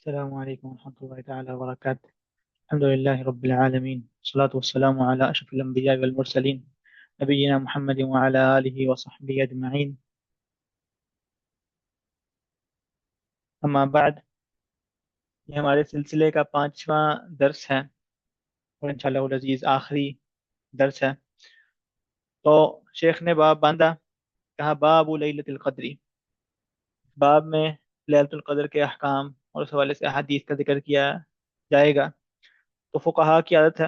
السلام عليكم ورحمة الله تعالى وبركاته. الحمد لله رب العالمين، والصلاة والسلام على أشرف الأنبياء والمرسلين، نبينا محمد وعلى آله وصحبه أجمعين. أما بعد، یہ ہمارے سلسلے کا 5واں درس ہے اور انشاءاللہ العزیز آخری درس ہے. تو شیخ نے باب باندھا، کہا باب لیلۃ القدری. باب میں لیلۃ القدر کے احکام اور اس حوالے سے احادیث کا ذکر کیا جائے گا. تو فقہا کی عادت ہے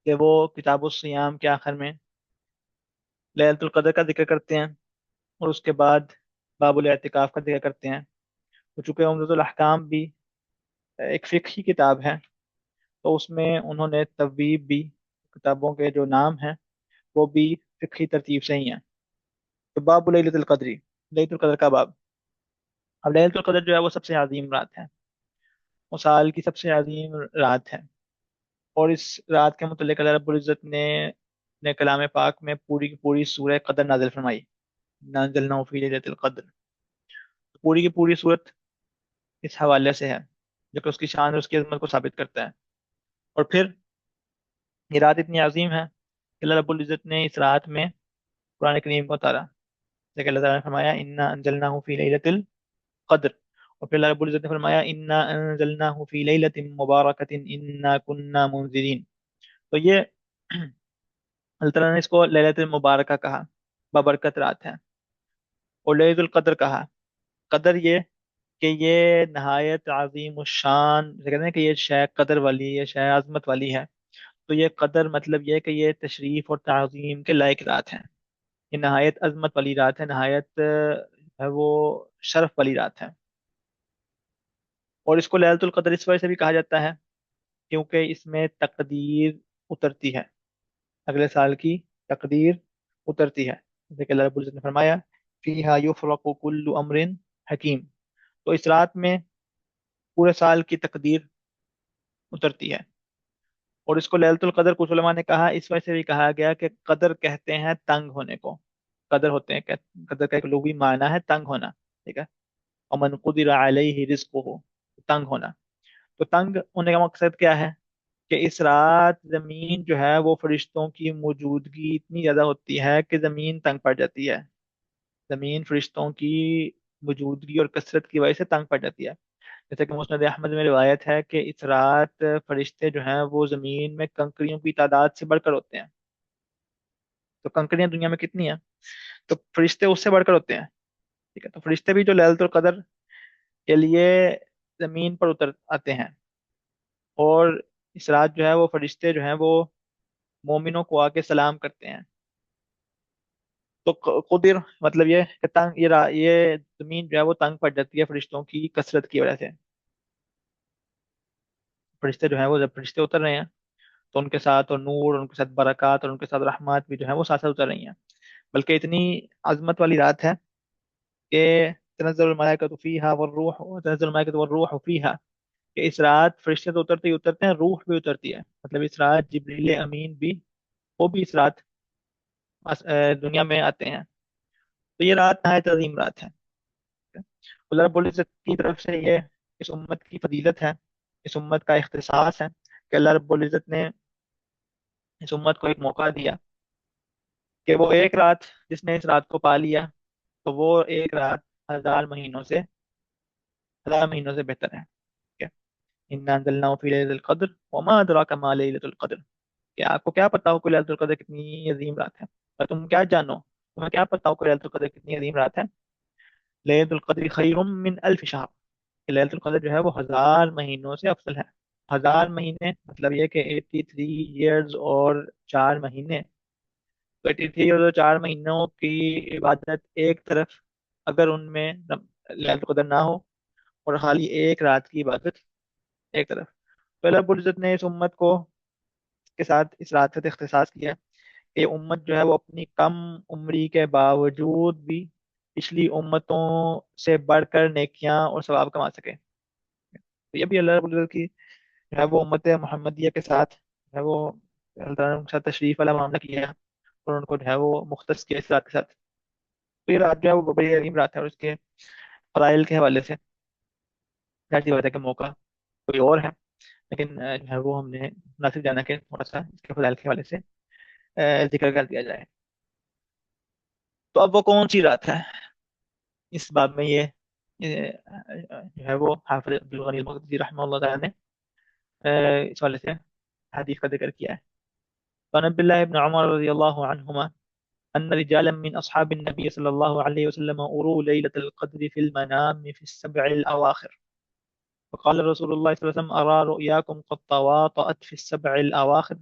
کہ وہ کتاب الصیام کے آخر میں لیلۃ القدر کا ذکر کرتے ہیں اور اس کے بعد باب الاعتکاف کا ذکر کرتے ہیں. تو چونکہ عمدۃ الاحکام بھی ایک فقہی کتاب ہے، تو اس میں انہوں نے تبویب بھی، کتابوں کے جو نام ہیں وہ بھی فقہی ترتیب سے ہی ہیں. تو باب لیلۃ القدری، لیلۃ القدر کا باب. اب لیلۃ القدر جو ہے وہ سب سے عظیم رات ہے، وہ سال کی سب سے عظیم رات ہے. اور اس رات کے متعلق اللہ رب العزت نے کلام پاک میں پوری کی پوری سورہ قدر نازل فرمائی، نازلناہ فی لیلۃ القدر. پوری کی پوری صورت اس حوالے سے ہے، جو کہ اس کی شان اور اس کی عظمت کو ثابت کرتا ہے. اور پھر یہ رات اتنی عظیم ہے کہ اللہ رب العزت نے اس رات میں قرآن کریم کو اتارا. جیسے کہ اللہ تعالیٰ نے فرمایا انا انزلناہ فی لیلۃ القدر، اور پھر اللہ رب العزت نے فرمایا انا انزلناہ فی لیلۃ مبارکۃ انا کنا منذرین. تو یہ اللہ تعالیٰ نے اس کو لیلۃ المبارکہ کہا، بابرکت رات ہے. اور لیلۃ القدر کہا. قدر یہ کہ یہ نہایت عظیم الشان، جیسے کہتے ہیں کہ یہ شے قدر والی، یہ شے عظمت والی ہے. تو یہ قدر مطلب یہ کہ یہ تشریف اور تعظیم کے لائق رات ہے، یہ نہایت عظمت والی رات ہے، نہایت ہے وہ شرف والی رات ہے. اور اس کو لیلۃ القدر اس وجہ سے بھی کہا جاتا ہے کیونکہ اس میں تقدیر اترتی ہے، اگلے سال کی تقدیر اترتی ہے. جیسے کہ اللہ رب العزت نے فرمایا فیہا یفرق کل امر حکیم. تو اس رات میں پورے سال کی تقدیر اترتی ہے. اور اس کو لیلۃ القدر کچھ علماء نے کہا اس وجہ سے بھی کہا گیا کہ قدر کہتے ہیں تنگ ہونے کو. قدر ہوتے ہیں قدر کا ایک لغوی معنی ہے تنگ ہونا، ٹھیک ہے. ومن قدر علیہ رزقہ، تنگ ہونا. تو تنگ ہونے کا مقصد کیا ہے کہ اس رات زمین جو ہے وہ فرشتوں کی موجودگی اتنی زیادہ ہوتی ہے کہ زمین تنگ پڑ جاتی ہے. زمین فرشتوں کی موجودگی اور کثرت کی وجہ سے تنگ پڑ جاتی ہے. جیسے کہ مسند احمد میں روایت ہے کہ اس رات فرشتے جو ہیں وہ زمین میں کنکریوں کی تعداد سے بڑھ کر ہوتے ہیں. تو کنکریاں دنیا میں کتنی ہیں، تو فرشتے اس سے بڑھ کر ہوتے ہیں، ٹھیک ہے. تو فرشتے بھی جو لیلۃ القدر کے لیے زمین پر اتر آتے ہیں. اور اس رات جو ہے وہ فرشتے جو ہیں وہ مومنوں کو آ کے سلام کرتے ہیں. تو قدر مطلب یہ کہ تنگ، یہ زمین جو ہے وہ تنگ پڑ جاتی ہے فرشتوں کی کثرت کی وجہ سے. فرشتے جو ہیں وہ جب فرشتے اتر رہے ہیں تو ان کے ساتھ اور نور، ان کے ساتھ برکات اور ان کے ساتھ رحمات بھی جو ہے وہ ساتھ ساتھ اتر رہی ہیں. بلکہ اتنی عظمت والی رات ہے کہ تنزل الملائکۃ فیہا والروح، تنزل الملائکۃ والروح فیہا، کہ اس رات فرشتے تو اترتے ہی اترتے ہیں، روح بھی اترتی ہے. مطلب اس رات جبریل امین بھی، وہ بھی اس رات دنیا میں آتے ہیں. تو یہ رات نہایت عظیم رات ہے. اللہ رب العزت کی طرف سے یہ اس امت کی فضیلت ہے، اس امت کا اختصاص ہے کہ اللہ رب العزت نے اس امت کو ایک موقع دیا کہ وہ ایک رات، جس نے اس رات کو پا لیا تو وہ ایک رات ہزار مہینوں سے بہتر ہے. ٹھیک ہے. انا انزلناہ فی لیلۃ القدر وما ادراک ما لیلۃ القدر. کہ آپ کو کیا پتا ہو کہ لیلۃ القدر کتنی عظیم رات ہے، اور تم کیا جانو، تمہیں کیا پتا ہو کہ لیلۃ القدر کتنی عظیم رات ہے. لیلۃ القدر خیر من الف شہر، کہ لیلۃ القدر جو ہے وہ 1000 مہینوں سے افضل ہے. 1000 مہینے مطلب یہ کہ 83 ایئرز اور 4 مہینے. تو 83 اور 4 مہینوں کی عبادت ایک طرف، اگر ان میں لیلۃ القدر نہ ہو، اور خالی ایک رات کی عبادت ایک طرف. تو اللہ رب العزت نے اس امت کو کے ساتھ اس رات کا اختصاص کیا کہ یہ امت جو ہے وہ اپنی کم عمری کے باوجود بھی پچھلی امتوں سے بڑھ کر نیکیاں اور ثواب کما سکے. تو یہ بھی اللہ رب العزت کی جو ہے وہ امت محمدیہ کے ساتھ جو ہے وہ اللہ تعالیٰ نے ان کے ساتھ تشریف والا معاملہ کیا اور ان کو جو ہے وہ مختص کیا اس رات کے ساتھ. تو یہ رات جو ہے وہ بڑی عظیم رات ہے. اور اس کے فضائل کے حوالے سے ظاہر سی بات ہے کہ موقع کوئی اور ہے، لیکن جو ہے وہ ہم نے مناسب جانا کہ تھوڑا سا اس کے فضائل کے حوالے سے ذکر کر دیا جائے۔ تو اب وہ کون سی رات ہے؟ اس باب میں یہ جو ہے وہ حافظ عبد الغنی المقدسی رحمہ اللہ تعالیٰ نے اس حوالے سے حدیث کا ذکر کیا ہے۔ فعن عبد الله بن عمر رضي الله عنهما أن رجالا من أصحاب النبي صلى الله عليه وسلم أروا ليلة القدر في المنام في السبع الأواخر، فقال رسول الله صلى الله عليه وسلم أرى رؤياكم قد تواطأت في السبع الأواخر،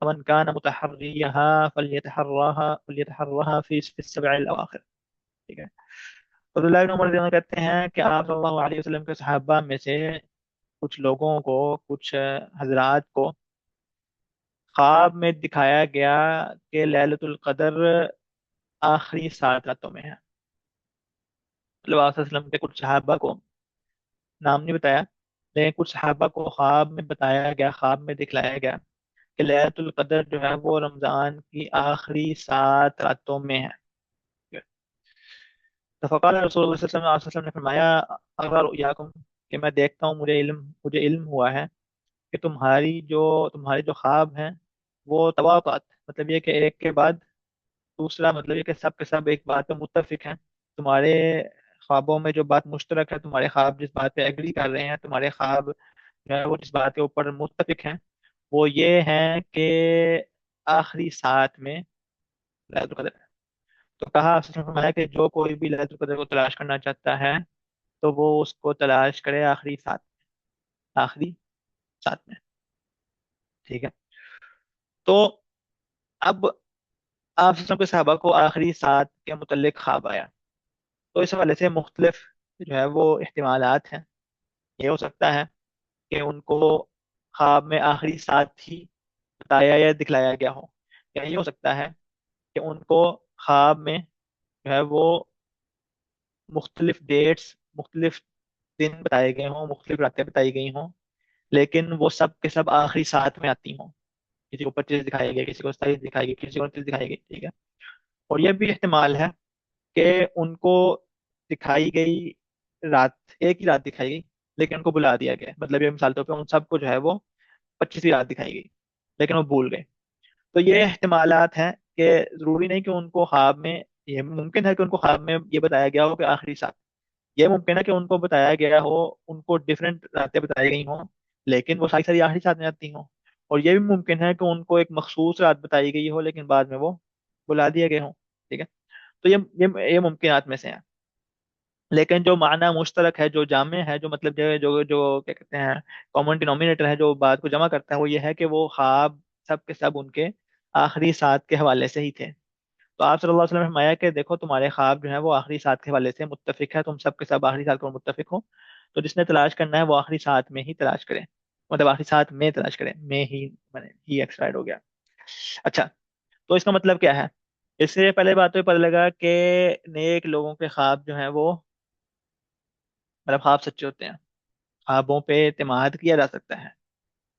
فمن كان متحريها فليتحرها في السبع الأواخر۔ ٹھیک ہے، عبداللہ بن عمر رضی اللہ عنہ کہتے ہیں کہ آپ صلی اللہ علیہ وسلم کے صحابہ میں سے کچھ لوگوں کو، کچھ حضرات کو خواب میں دکھایا گیا کہ ليلۃ القدر آخری 7 راتوں میں ہے۔ مطلب آپ صلی اللہ علیہ وسلم کے کچھ صحابہ کو، نام نہیں بتایا، لیکن کچھ صحابہ کو خواب میں بتایا گیا، خواب میں دکھلایا گیا کہ ليلۃ القدر جو ہے وہ رمضان کی آخری 7 راتوں میں ہے۔ تو فقال رسول اللہ صلی اللہ علیہ وسلم نے فرمایا اغرا رؤیاکم، کہ میں دیکھتا ہوں، مجھے علم ہوا ہے کہ تمہارے جو خواب ہیں وہ تواطؤ، مطلب یہ کہ ایک کے بعد دوسرا، مطلب یہ کہ سب کے سب ایک بات پہ متفق ہیں۔ تمہارے خوابوں میں جو بات مشترک ہے، تمہارے خواب جس بات پہ ایگری کر رہے ہیں، تمہارے خواب جو ہے وہ جس بات کے اوپر متفق ہیں، وہ یہ ہیں کہ آخری 7 میں ليلۃ القدر ہے۔ تو کہا، آپ نے فرمایا کہ جو کوئی بھی ليلۃ القدر کو تلاش کرنا چاہتا ہے تو وہ اس کو تلاش کرے آخری 7، آخری 7 میں۔ ٹھیک ہے، تو اب آپ وسلم کے صحابہ کو آخری 7 کے متعلق خواب آیا، تو اس حوالے سے مختلف جو ہے وہ احتمالات ہیں۔ یہ ہو سکتا ہے کہ ان کو خواب میں آخری 7 ہی بتایا یا دکھلایا گیا ہو، یا یہ ہو سکتا ہے کہ ان کو خواب میں جو ہے وہ مختلف ڈیٹس، مختلف دن بتائے گئے ہوں، مختلف راتیں بتائی گئی ہوں، لیکن وہ سب کے سب آخری 7 میں آتی ہوں۔ کسی کو 25 دکھائی گئی، کسی کو 27 دکھائی گئی، کسی کو 29 دکھائی گئی۔ ٹھیک ہے، اور یہ بھی احتمال ہے کہ ان کو دکھائی گئی رات، ایک ہی رات دکھائی گئی، لیکن ان کو بلا دیا گیا، مطلب یہ مثال طور پہ ان سب کو جو ہے وہ 25ویں رات دکھائی گئی، لیکن وہ بھول گئے۔ تو یہ احتمالات ہیں کہ ضروری نہیں کہ ان کو خواب میں، یہ ممکن ہے کہ ان کو خواب میں یہ بتایا گیا ہو کہ آخری 7، یہ ممکن ہے کہ ان کو بتایا گیا ہو، ان کو ڈفرینٹ راتیں بتائی گئی ہوں، لیکن وہ ساری ساری آخری 7 میں آتی ہوں، اور یہ بھی ممکن ہے کہ ان کو ایک مخصوص رات بتائی گئی ہو لیکن بعد میں وہ بلا دیے گئے ہوں۔ ٹھیک ہے، تو یہ ممکنات میں سے ہیں، لیکن جو معنی مشترک ہے، جو جامع ہے، جو مطلب جو کیا کہتے ہیں، کامن ڈینومینیٹر ہے، جو بات کو جمع کرتا ہے، وہ یہ ہے کہ وہ خواب سب کے سب ان کے آخری 7 کے حوالے سے ہی تھے۔ تو آپ صلی اللہ علیہ وسلم نے فرمایا کہ دیکھو تمہارے خواب جو ہے وہ آخری 7 کے حوالے سے متفق ہے، تم سب کے سب آخری 7 کو متفق ہو، تو جس نے تلاش کرنا ہے وہ آخری 7 میں ہی تلاش کرے، مطلب آخری 7 میں تلاش کرے، میں ہی ایکسپائرڈ ہو گیا۔ اچھا، تو اس کا مطلب کیا ہے؟ اس سے پہلے بات تو یہ پتہ لگا کہ نیک لوگوں کے خواب جو ہیں وہ، مطلب خواب سچے ہوتے ہیں، خوابوں پہ اعتماد کیا جا سکتا ہے۔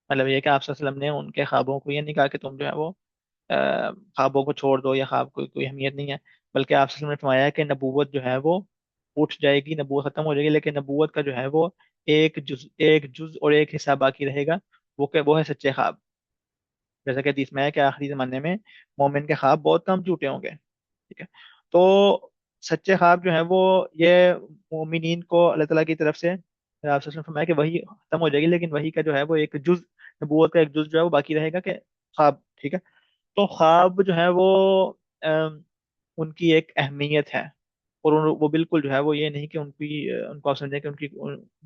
مطلب یہ کہ آپ صلی اللہ علیہ وسلم نے ان کے خوابوں کو یہ نہیں کہا کہ تم جو ہے وہ خوابوں کو چھوڑ دو، یا خواب کو کوئی اہمیت نہیں ہے، بلکہ آپ صلی اللہ علیہ وسلم نے فرمایا کہ نبوت جو ہے وہ اٹھ جائے گی، نبوت ختم ہو جائے گی، لیکن نبوت کا جو ہے وہ ایک جز اور ایک حصہ باقی رہے گا، وہ ہے سچے خواب۔ جیسا کہ حدیث میں ہے کہ آخری زمانے میں مومن کے خواب بہت کم جھوٹے ہوں گے۔ ٹھیک ہے، تو سچے خواب جو ہیں وہ یہ مومنین کو اللہ تعالیٰ کی طرف سے، آپ صلی اللہ علیہ وسلم نے فرمایا کہ وہی ختم ہو جائے گی، لیکن وہی کا جو ہے وہ ایک جز، نبوت کا ایک جز جو ہے وہ باقی رہے گا، کہ خواب۔ ٹھیک ہے، تو خواب جو ہے وہ ام، ان کی ایک اہمیت ہے، اور وہ بالکل جو ہے وہ یہ نہیں کہ ان کو آپ سمجھیں کہ ان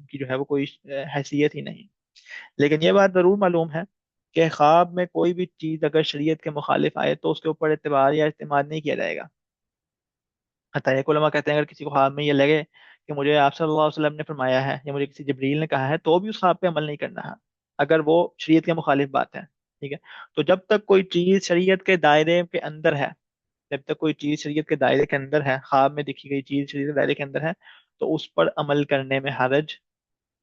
کی جو ہے وہ کوئی حیثیت ہی نہیں۔ لیکن یہ بات ضرور معلوم ہے کہ خواب میں کوئی بھی چیز اگر شریعت کے مخالف آئے تو اس کے اوپر اعتبار یا اعتماد نہیں کیا جائے گا۔ حتیٰ ایک علماء کہتے ہیں اگر کسی کو خواب میں یہ لگے کہ مجھے آپ صلی اللہ علیہ وسلم نے فرمایا ہے یا مجھے کسی جبریل نے کہا ہے، تو بھی اس خواب پہ عمل نہیں کرنا ہے، اگر وہ شریعت کے مخالف بات ہے۔ ٹھیک ہے، تو جب تک کوئی چیز شریعت کے دائرے کے اندر ہے، جب تک کوئی چیز شریعت کے دائرے کے اندر ہے، خواب میں دکھی گئی چیز شریعت کے دائرے کے اندر ہے، تو اس پر عمل کرنے میں حرج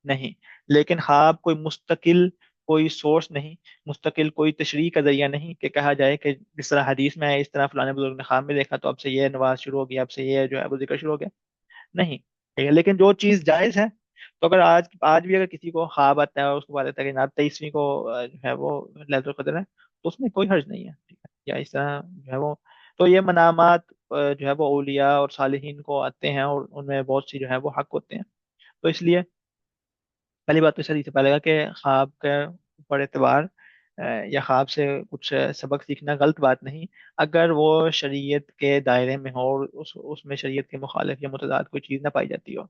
نہیں۔ لیکن خواب کوئی مستقل، کوئی سورس نہیں، مستقل کوئی تشریح کا ذریعہ نہیں کہ کہا جائے کہ جس طرح حدیث میں ہے اس طرح فلاں بزرگ نے خواب میں دیکھا تو اب سے یہ نواز شروع ہو گیا، اب سے یہ جو ہے وہ ذکر شروع ہو گیا، نہیں۔ ٹھیک ہے، لیکن جو چیز جائز ہے تو اگر آج آج بھی اگر کسی کو خواب آتا ہے اور اس کو بتا دیتا ہے کہ جناب 23ویں کو جو ہے وہ ليلة القدر ہے، تو اس میں کوئی حرج نہیں ہے، ٹھیک ہے، یا اس طرح جو ہے وہ. تو یہ منامات جو ہے وہ اولیاء اور صالحین کو آتے ہیں، اور ان میں بہت سی جو ہے وہ حق ہوتے ہیں. تو اس لیے پہلی بات تو اس حدیث سے پہلے گا کہ خواب کا اوپر اعتبار یا خواب سے کچھ سبق سیکھنا غلط بات نہیں، اگر وہ شریعت کے دائرے میں ہو اور اس میں شریعت کے مخالف یا متضاد کوئی چیز نہ پائی جاتی ہو.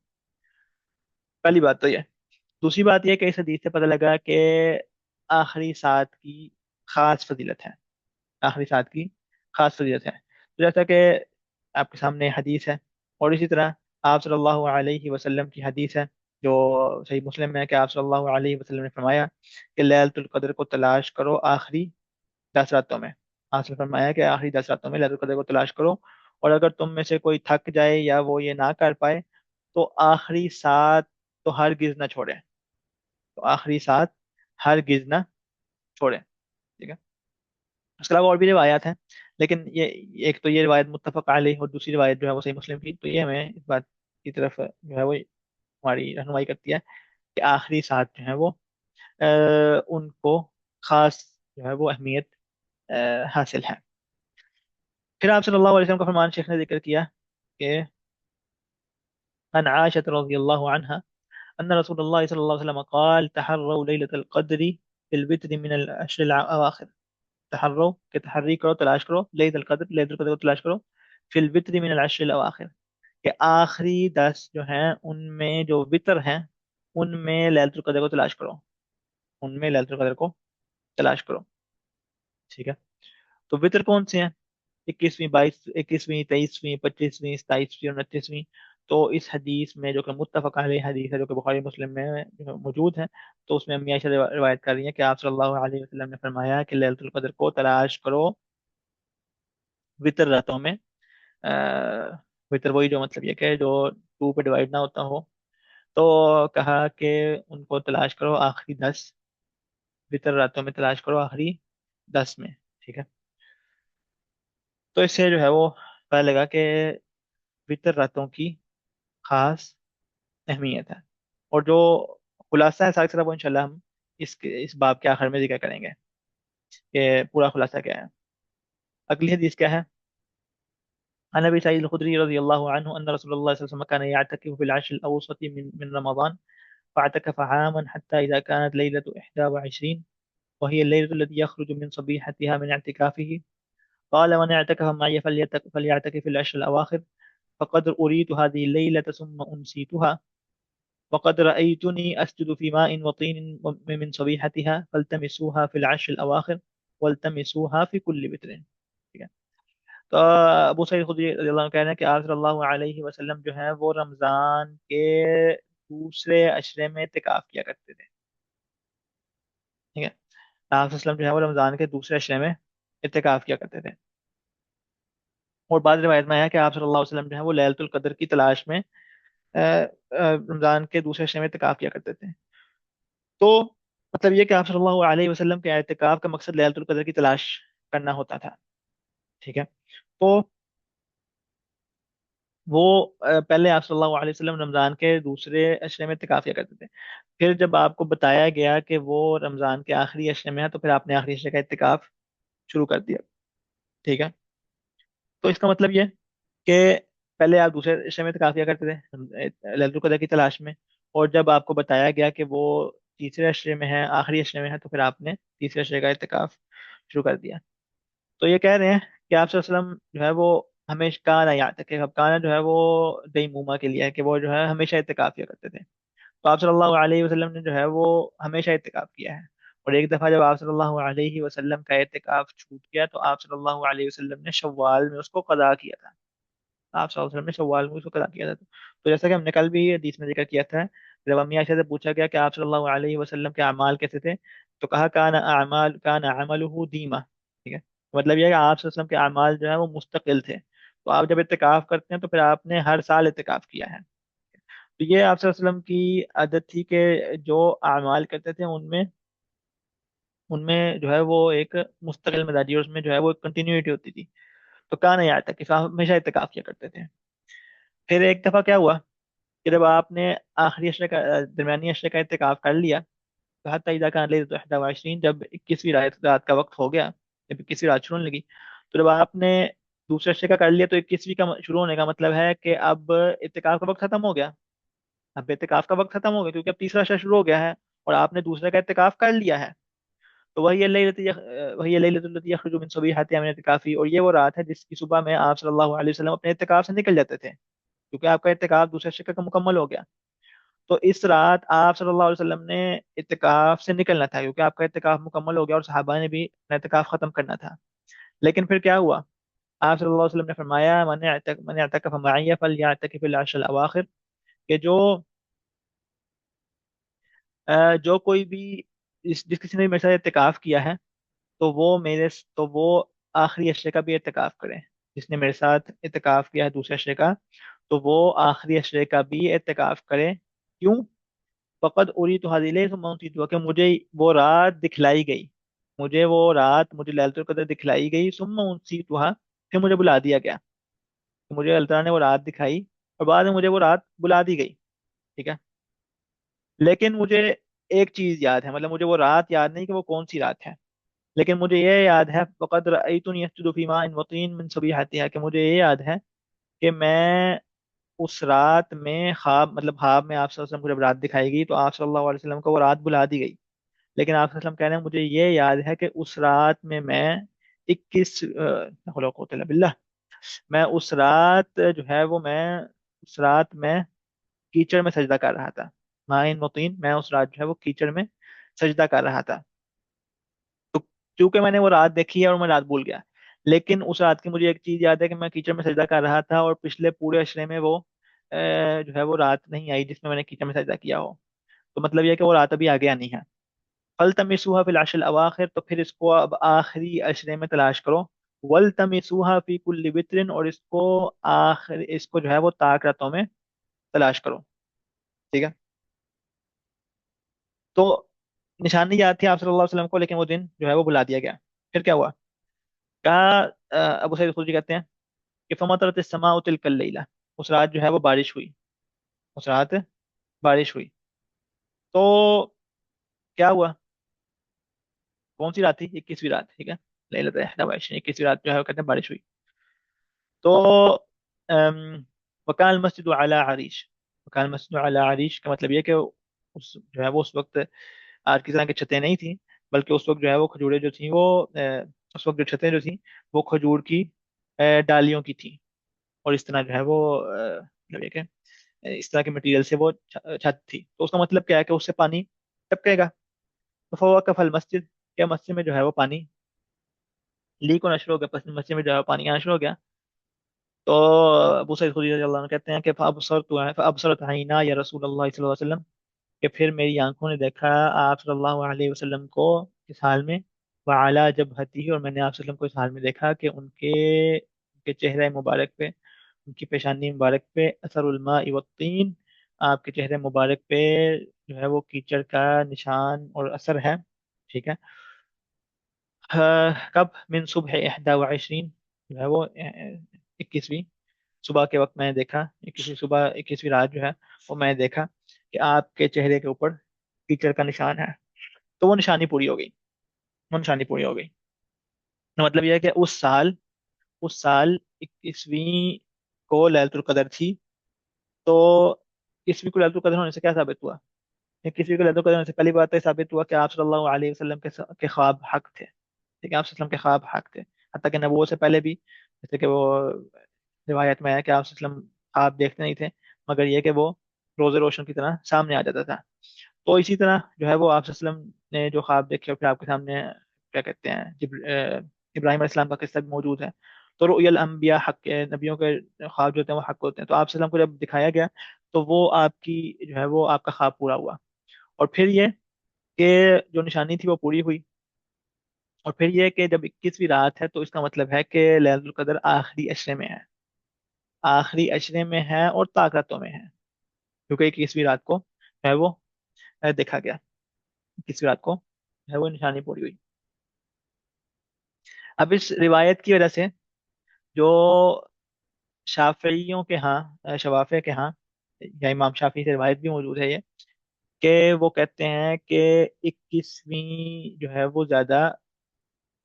پہلی بات تو یہ. دوسری بات یہ کہ اس حدیث سے پتہ لگا کہ آخری سات کی خاص فضیلت ہے. آخری سات کی خاص فضیلت ہے. تو جیسا کہ آپ کے سامنے حدیث ہے، اور اسی طرح آپ صلی اللہ علیہ وسلم کی حدیث ہے جو صحیح مسلم میں ہے کہ آپ صلی اللہ علیہ وسلم نے فرمایا کہ لیلۃ القدر کو تلاش کرو آخری 10 راتوں میں. آپ نے فرمایا کہ آخری 10 راتوں میں لیلۃ القدر کو تلاش کرو، اور اگر تم میں سے کوئی تھک جائے یا وہ یہ نہ کر پائے تو آخری سات تو ہرگز نہ چھوڑے. تو آخری سات ہرگز نہ چھوڑے. ٹھیک ہے. اس کے علاوہ اور بھی روایات ہیں، لیکن یہ ایک تو یہ روایت متفق علیہ، اور دوسری روایت جو ہے وہ صحیح مسلم کی، تو یہ ہمیں اس بات کی طرف جو ہے وہ ہماری رہنمائی کرتی ہے کہ آخری سات جو ہے وہ ان کو خاص جو ہے وہ اہمیت حاصل ہے. پھر آپ صلی اللہ علیہ وسلم کا فرمان شیخ نے ذکر کیا کہ عن عائشة رضی اللہ عنها أن رسول الله صلى الله عليه وسلم قال تحروا ليلة القدر في الوتر من العشر الأواخر. تحروا کہ تحری کرو، تلاش کرو، لیلۃ القدر کو تلاش کرو فی الوتر من العشر الاواخر، کہ آخری 10 جو ہیں ان میں جو وطر ہیں ان میں لیلۃ القدر کو تلاش کرو. ان میں لیلۃ القدر کو تلاش کرو. ٹھیک ہے. تو وطر کون سے ہیں؟ 21ویں 23ویں 25ویں 27ویں اور 29ویں. تو اس حدیث میں جو کہ متفق علیہ حدیث ہے، جو کہ بخاری مسلم میں جو ہے موجود ہے، تو اس میں امی عائشہ روایت کر رہی ہیں کہ آپ صلی اللہ علیہ وسلم نے فرمایا کہ لیلۃ القدر کو تلاش کرو وطر راتوں میں. وطر وہی جو مطلب یہ کہ جو 2 پہ ڈیوائڈ نہ ہوتا ہو. تو کہا کہ ان کو تلاش کرو آخری 10 وطر راتوں میں، تلاش کرو آخری 10 میں. ٹھیک ہے. تو اس سے جو ہے وہ پتہ لگا کہ وطر راتوں کی خاص اہمیت ہے. اور جو خلاصہ ہے سارے سارا وہ انشاءاللہ ہم اس باب کے آخر میں ذکر کریں گے کہ پورا خلاصہ کیا ہے. اگلی حدیث کیا ہے؟ عن ابي سعيد الخدري رضي الله عنه ان رسول الله صلى الله عليه وسلم كان يعتكف في العشر الاوسط من رمضان، فاعتكف عاما حتى اذا كانت ليله 21 وهي الليله التي يخرج من صبيحتها من اعتكافه قال من اعتكف معي فليعتكف في العشر الاواخر فقد اريت هذه الليله ثم انسيتها وقد رايتني اسجد في ماء وطين من صبيحتها فالتمسوها في العشر الاواخر والتمسوها في كل وتر. تو ابو سعید خدری رضی اللہ عنہ کہہ رہے ہیں کہ آپ صلی اللہ علیہ وسلم جو ہیں وہ رمضان کے دوسرے عشرے میں اعتکاف کیا کرتے تھے. ٹھیک ہے. آپ صلی اللہ علیہ وسلم جو ہے وہ رمضان کے دوسرے عشرے میں اعتکاف کیا کرتے تھے. اور بعض روایت میں ہے کہ آپ صلی اللہ علیہ وسلم جو ہے وہ لیلۃ القدر کی تلاش میں رمضان کے دوسرے عشرے میں اعتکاف کیا کرتے تھے. تو مطلب یہ کہ آپ صلی اللہ علیہ وسلم کے اعتکاف کا مقصد لیلۃ القدر کی تلاش کرنا ہوتا تھا. ٹھیک ہے. تو وہ پہلے آپ صلی اللہ علیہ وسلم رمضان کے دوسرے عشرے میں اعتکاف کیا کرتے تھے. پھر جب آپ کو بتایا گیا کہ وہ رمضان کے آخری عشرے میں ہے، تو پھر آپ نے آخری عشرے کا اعتکاف شروع کر دیا. ٹھیک ہے. تو اس کا مطلب یہ کہ پہلے آپ دوسرے عشرے میں اعتکاف کیا کرتے تھے لیلۃ القدر کی تلاش میں، اور جب آپ کو بتایا گیا کہ وہ تیسرے عشرے میں ہے، آخری عشرے میں ہے، تو پھر آپ نے تیسرے عشرے کا اعتکاف شروع کر دیا. تو یہ کہہ رہے ہیں کہ آپ صلی اللہ علیہ وسلم جو ہے وہ ہمیشہ کانا یاد تک کانا جو ہے وہ دیمومہ کے لیے ہے کہ وہ جو ہے ہمیشہ اعتکاف کیا کرتے تھے. تو آپ صلی اللہ علیہ وسلم نے جو ہے وہ ہمیشہ اعتکاف کیا ہے. اور ایک دفعہ جب آپ صلی اللہ علیہ وسلم کا اعتکاف چھوٹ گیا تو آپ صلی اللہ علیہ وسلم نے شوال میں اس کو قضا کیا تھا. آپ صلی اللہ علیہ وسلم نے شوال میں اس کو قضا کیا تھا. تو جیسا کہ ہم نے کل بھی حدیث میں ذکر کیا تھا، جب امی عائشہ سے پوچھا گیا کہ آپ صلی اللہ علیہ وسلم کے اعمال کیسے تھے، تو کہا کان عملہ دیمہ. ٹھیک ہے. مطلب یہ ہے کہ آپ صلی اللہ علیہ وسلم کے اعمال جو ہیں وہ مستقل تھے. تو آپ جب اعتکاف کرتے ہیں تو پھر آپ نے ہر سال اعتکاف کیا ہے. تو یہ آپ صلی اللہ علیہ وسلم کی عادت تھی کہ جو اعمال کرتے تھے ان میں جو ہے وہ ایک مستقل مزاجی، اور اس میں جو ہے وہ کنٹینیوٹی ہوتی تھی. تو کہاں نہیں آتا کہ صاحب ہمیشہ اعتکاف کیا کرتے تھے. پھر ایک دفعہ کیا ہوا کہ جب آپ نے آخری اشرے کا درمیانی اشرے کا اعتکاف کر لیا، تو حتیٰ اذا کان لیلۃ 21، جب 21ویں رات کا وقت ہو گیا، جب 21ویں رات شروع ہونے لگی، تو جب آپ نے دوسرے اشرے کا کر لیا، تو 21ویں کا شروع ہونے کا مطلب ہے کہ اب اعتکاف کا وقت ختم ہو گیا، اب اعتکاف کا وقت ختم ہو گیا، کیونکہ اب تیسرا اشرا شروع ہو گیا ہے اور آپ نے دوسرے کا اعتکاف کر لیا ہے۔ تو وہی لیلۃ التی یخرج من صبیحتها من اعتکافی، اور یہ وہ رات ہے جس کی صبح میں آپ صلی اللہ علیہ وسلم اپنے اعتکاف سے نکل جاتے تھے، کیونکہ آپ کا اعتکاف دوسرے شکل کا مکمل ہو گیا۔ تو اس رات آپ صلی اللہ علیہ وسلم نے اعتکاف سے نکلنا تھا، کیونکہ آپ کا اعتکاف مکمل ہو گیا اور صحابہ نے بھی اپنا اعتکاف ختم کرنا تھا۔ لیکن پھر کیا ہوا؟ آپ صلی اللہ علیہ وسلم نے فرمایا من اعتکف معی فلیعتکف العشر الاواخر، کہ جو کوئی بھی جس کسی نے بھی میرے ساتھ اعتکاف کیا ہے، تو وہ آخری اشرے کا بھی اعتکاف کرے۔ جس نے میرے ساتھ اعتکاف کیا ہے دوسرے اشرے کا، تو وہ آخری اشرے کا بھی اعتکاف کرے۔ کیوں؟ فقط اوری تو حاضر تو کہ مجھے وہ رات دکھلائی گئی، مجھے ليلة القدر دکھلائی گئی، ثم انسیتها، پھر مجھے بلا دیا گیا، تو مجھے اللہ تعالیٰ نے وہ رات دکھائی اور بعد میں مجھے وہ رات بلا دی گئی، ٹھیک ہے؟ لیکن مجھے ایک چیز یاد ہے، مطلب مجھے وہ رات یاد نہیں کہ وہ کون سی رات ہے، لیکن مجھے یہ یاد ہے فقد رأیتنی اسجد فی ماء وطین من صبیحتها، کہ مجھے یہ یاد ہے کہ میں اس رات میں خواب میں آپ صلی اللہ علیہ وسلم کو جب رات دکھائی گئی، تو آپ صلی اللہ علیہ وسلم کو وہ رات بلا دی گئی، لیکن آپ صلی اللہ علیہ وسلم کہہ رہے ہیں مجھے یہ یاد ہے کہ اس رات میں 21 لا حول ولا قوة الا باللہ، میں اس رات جو ہے وہ میں اس رات میں کیچڑ میں سجدہ کر رہا تھا، مائن مطین، میں اس رات جو ہے وہ کیچڑ میں سجدہ کر رہا تھا۔ تو کیونکہ میں نے وہ رات دیکھی ہے اور میں رات بھول گیا، لیکن اس رات کی مجھے ایک چیز یاد ہے کہ میں کیچڑ میں سجدہ کر رہا تھا، اور پچھلے پورے اشرے میں وہ جو ہے وہ رات نہیں آئی جس میں نے کیچڑ میں سجدہ کیا ہو، تو مطلب یہ ہے کہ وہ رات ابھی آگے آنی ہے۔ فَالْتَمِسُوهَا فِي الْعَشْرِ الْأَوَاخِرِ، تو پھر اس کو اب آخری اشرے میں تلاش کرو۔ وَالْتَمِسُوهَا فِي كُلِّ وِتْرٍ، اور اس کو جو ہے وہ طاق راتوں میں تلاش کرو، ٹھیک ہے؟ تو نشانی یاد تھی آپ صلی اللہ علیہ وسلم کو، لیکن وہ دن جو ہے وہ بلا دیا گیا۔ پھر کیا ہوا؟ کہا ابو سعید خدری کہتے ہیں کہ فَمَطَرَتِ السَّمَاءُ تِلْكَ اللَّيْلَةَ، اس رات جو ہے وہ بارش ہوئی، اس رات بارش ہوئی۔ تو کیا ہوا؟ کون سی رات تھی؟ 21ویں رات، ٹھیک ہے؟ لیلۃ 21، 21ویں رات جو ہے وہ کہتے ہیں بارش ہوئی۔ تو وکان المسجد علی عریش، وکان المسجد علی عریش کا مطلب یہ کہ جو ہے وہ اس وقت آج کی طرح کی چھتیں نہیں تھیں، بلکہ اس وقت جو ہے وہ کھجوریں جو تھیں وہ اس وقت جو چھتیں جو تھیں وہ کھجور کی ڈالیوں کی تھیں، اور اس طرح جو ہے وہ مطلب یہ کہ اس طرح کے مٹیریل سے وہ چھت تھی، تو اس کا مطلب کیا ہے کہ اس سے پانی ٹپکے گا۔ تو فوقف المسجد، کیا مسجد میں جو ہے وہ پانی لیک ہونا شروع ہو گیا، پس مسجد میں جو ہے وہ پانی آنا شروع ہو گیا۔ تو ابو سعید خدری رضی اللہ عنہ کہتے ہیں کہ فابصرت عینا یا رسول اللہ صلی اللہ علیہ وسلم، کہ پھر میری آنکھوں نے دیکھا آپ صلی اللہ علیہ وسلم کو اس حال میں، وعلی جبہتہ، اور میں نے آپ صلی اللہ علیہ وسلم کو اس حال میں دیکھا کہ ان کے چہرے مبارک پہ، ان کی پیشانی مبارک پہ اثر الماء والطین، آپ کے چہرے مبارک پہ جو ہے وہ کیچڑ کا نشان اور اثر ہے، ٹھیک ہے؟ کب؟ من صبح 21، جو ہے وہ 21ویں صبح کے وقت میں نے دیکھا، 21ویں صبح 21ویں رات جو ہے وہ میں نے دیکھا کہ آپ کے چہرے کے اوپر کیچڑ کا نشان ہے۔ تو وہ نشانی پوری ہو گئی، وہ نشانی پوری ہو گئی۔ مطلب یہ ہے کہ اس سال 21ویں کو ليلۃ القدر تھی، تو 21ویں کو ليلۃ القدر ہونے سے کیا ثابت ہوا؟ 21ویں کو ليلۃ القدر ہونے سے پہلی بات تو یہ ثابت ہوا کہ آپ صلی اللہ علیہ وسلم کے خواب حق تھے، ٹھیک ہے؟ آپ صلی اللہ علیہ وسلم کے خواب حق تھے، حتیٰ کہ نبوت سے پہلے بھی، جیسے کہ وہ روایت میں ہے کہ آپ صلی اللہ علیہ وسلم خواب دیکھتے نہیں تھے، مگر یہ کہ وہ روزے روشن کی طرح سامنے آ جاتا تھا۔ تو اسی طرح جو ہے وہ آپ صلی اللہ علیہ وسلم نے جو خواب دیکھے اور پھر آپ کے سامنے کیا کہتے ہیں ابراہیم علیہ السلام کا قصہ بھی موجود ہے۔ تو رؤیا الانبیاء حق، نبیوں کے خواب جو ہوتے ہیں وہ حق ہوتے ہیں، تو آپ صلی اللہ علیہ وسلم کو جب دکھایا گیا تو وہ آپ کی جو ہے وہ آپ کا خواب پورا ہوا، اور پھر یہ کہ جو نشانی تھی وہ پوری ہوئی، اور پھر یہ کہ جب 21ویں رات ہے تو اس کا مطلب ہے کہ ليلۃ القدر آخری اشرے میں ہے، آخری اشرے میں ہے اور طاقتوں میں ہے، کیونکہ 21ویں رات کو ہے وہ دیکھا گیا، 21ویں رات کو ہے وہ نشانی پوری ہوئی۔ اب اس روایت کی وجہ سے جو شافعیوں کے ہاں، شوافع کے ہاں یا امام شافعی سے روایت بھی موجود ہے یہ، کہ وہ کہتے ہیں کہ 21ویں جو ہے وہ زیادہ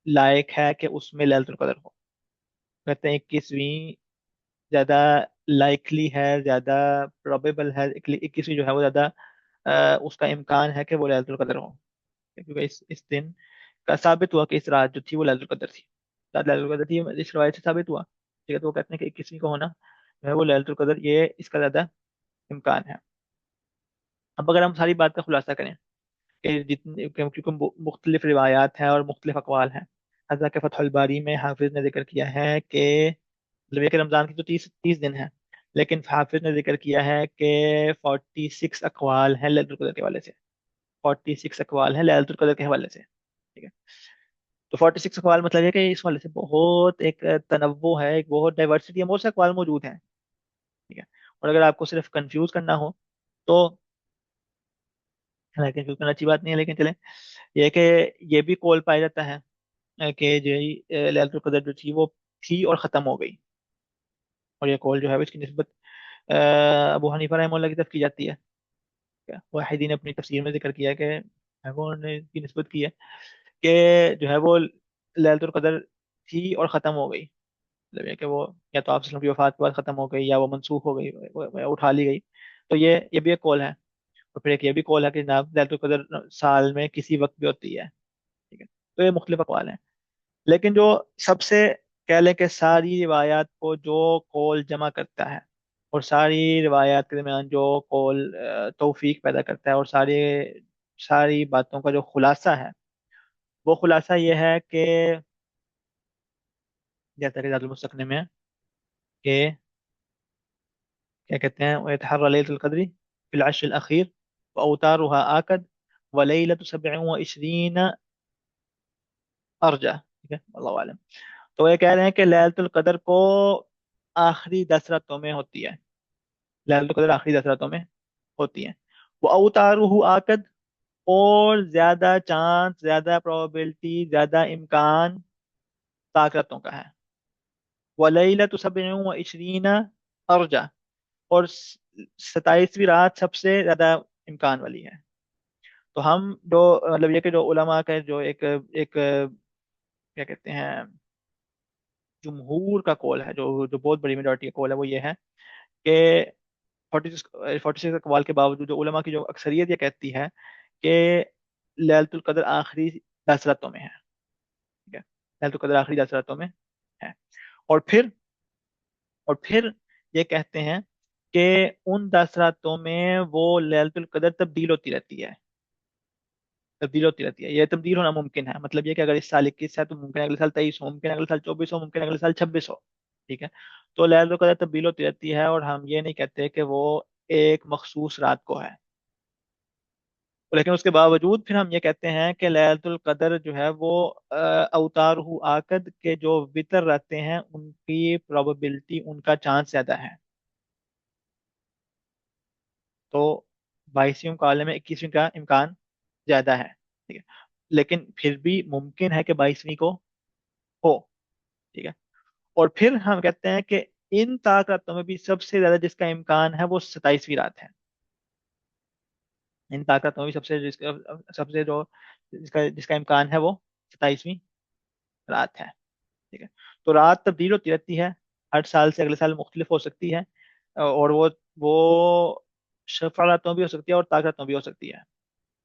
لائق ہے کہ اس میں ليلة القدر ہو. کہتے ہیں 21ویں زیادہ لائکلی ہے، زیادہ پروبیبل ہے، 21ویں جو ہے وہ زیادہ اس کا امکان ہے کہ وہ ليلة القدر ہو، کیونکہ اس دن کا ثابت ہوا کہ اس رات جو تھی وہ ليلة القدر تھی. رات ليلة القدر تھی، اس روایت سے ثابت ہوا. ٹھیک ہے، تو وہ کہتے ہیں کہ 21ویں کو ہونا جو ہے وہ ليلة القدر، یہ اس کا زیادہ امکان ہے. اب اگر ہم ساری بات کا خلاصہ کریں کہ جتنے کیونکہ مختلف روایات ہیں اور مختلف اقوال ہیں. حضرت کے فتح الباری میں حافظ نے ذکر کیا ہے کہ مطلب یہ کہ رمضان کی تو 30 دن ہے، لیکن حافظ نے ذکر کیا ہے کہ 46 اقوال ہیں ليلة القدر کے حوالے سے. 46 اقوال ہیں ليلة القدر کے حوالے سے. ٹھیک ہے، تو 46 اقوال مطلب یہ کہ اس حوالے سے بہت ایک تنوع ہے، ایک بہت ڈائیورسٹی ہے، بہت سے اقوال موجود ہیں. ٹھیک ہے، اور اگر آپ کو صرف کنفیوز کرنا ہو تو، حالانکہ کنفیوز کرنا اچھی بات نہیں ہے لیکن چلیں، یہ کہ یہ بھی قول پایا جاتا ہے کہ جو ليلة القدر جو تھی وہ تھی اور ختم ہو گئی. اور یہ قول جو ہے اس کی نسبت ابو حنیفہ رحمہ اللہ کی طرف کی جاتی ہے. واحدین نے اپنی تفسیر میں ذکر کیا ہے کہ انہوں نے اس کی نسبت کی ہے کہ جو ہے وہ ليلة القدر تھی اور ختم ہو گئی. مطلب یہ کہ وہ یا تو آپ صلی اللہ علیہ وسلم کی وفات کے بعد ختم ہو گئی، یا وہ منسوخ ہو گئی، اٹھا لی گئی. تو یہ بھی ایک قول ہے. اور پھر ایک یہ بھی قول ہے کہ جناب ليلة القدر سال میں کسی وقت بھی ہوتی ہے. ٹھیک ہے، تو یہ مختلف اقوال ہیں. لیکن جو سب سے کہہ لیں کہ ساری روایات کو جو قول جمع کرتا ہے، اور ساری روایات کے درمیان جو قول توفیق پیدا کرتا ہے، اور ساری باتوں کا جو خلاصہ ہے، وہ خلاصہ یہ ہے کہ جیسا کہ ذات المستقنع میں ہے کہ کیا کہتے ہیں، وَيَتَحَرَّى لَيْلَةَ الْقَدْرِ فِي الْعَشْرِ الْأَخِيرِ وَأَوْتَارُهَا آكَدْ وَلَيْلَةُ 27 أرجح. ٹھیک ہے، اللہ عالم. تو یہ کہہ رہے ہیں کہ ليلة القدر کو آخری 10 راتوں میں ہوتی ہے. ليلة القدر آخری 10 راتوں میں ہوتی ہے. وہ اوتارہ آکد، اور زیادہ چانس، زیادہ پروبیبلٹی، زیادہ امکان طاقتوں کا ہے. ولیلۃ 27 ارجح، اور 27ویں رات سب سے زیادہ امکان والی ہے. تو ہم جو مطلب یہ کہ جو علماء کا جو ایک کیا کہتے ہیں جمہور کا قول ہے، جو جو بہت بڑی میجورٹی کا قول ہے، وہ یہ ہے کہ 46 اقوال کے باوجود جو علماء کی جو اکثریت یہ کہتی ہے کہ ليلة القدر آخری 10 راتوں میں ہے. ٹھیک ہے، ليلة القدر آخری 10 راتوں میں ہے. اور پھر اور پھر یہ کہتے ہیں کہ ان 10 راتوں میں وہ ليلة القدر تبدیل ہوتی رہتی ہے. یہ تبدیل ہونا ممکن ہے، مطلب یہ کہ اگر اس سال 21 ہے تو ممکن ہے اگلے سال 23 ہو، ممکن ہے اگلے سال 24 ہو، ممکن ہے اگلے سال 26 ہو. ٹھیک ہے، تو ليلة القدر تبدیل ہوتی رہتی ہے، اور ہم یہ نہیں کہتے کہ وہ ایک مخصوص رات کو ہے. لیکن اس کے باوجود پھر ہم یہ کہتے ہیں کہ ليلة القدر جو ہے وہ اوتارہ آکد کے جو وطر رہتے ہیں ان کی پروبیبلٹی، ان کا چانس زیادہ ہے. تو 22ویں مکالمے میں 21ویں کا امکان زیادہ ہے. ٹھیک ہے، لیکن پھر بھی ممکن ہے کہ 22ویں کو ہو. ٹھیک ہے، اور پھر ہم کہتے ہیں کہ ان طاقتوں میں بھی سب سے زیادہ جس کا امکان ہے وہ 27ویں رات ہے. ان طاقتوں میں بھی سب سے جو جس کا امکان ہے وہ 27ویں رات ہے. ٹھیک ہے، تو رات تبدیل ہوتی رہتی ہے، ہر سال سے اگلے سال مختلف ہو سکتی ہے، اور وہ شفع راتوں بھی ہو سکتی ہے اور طاقت راتوں بھی ہو سکتی ہے.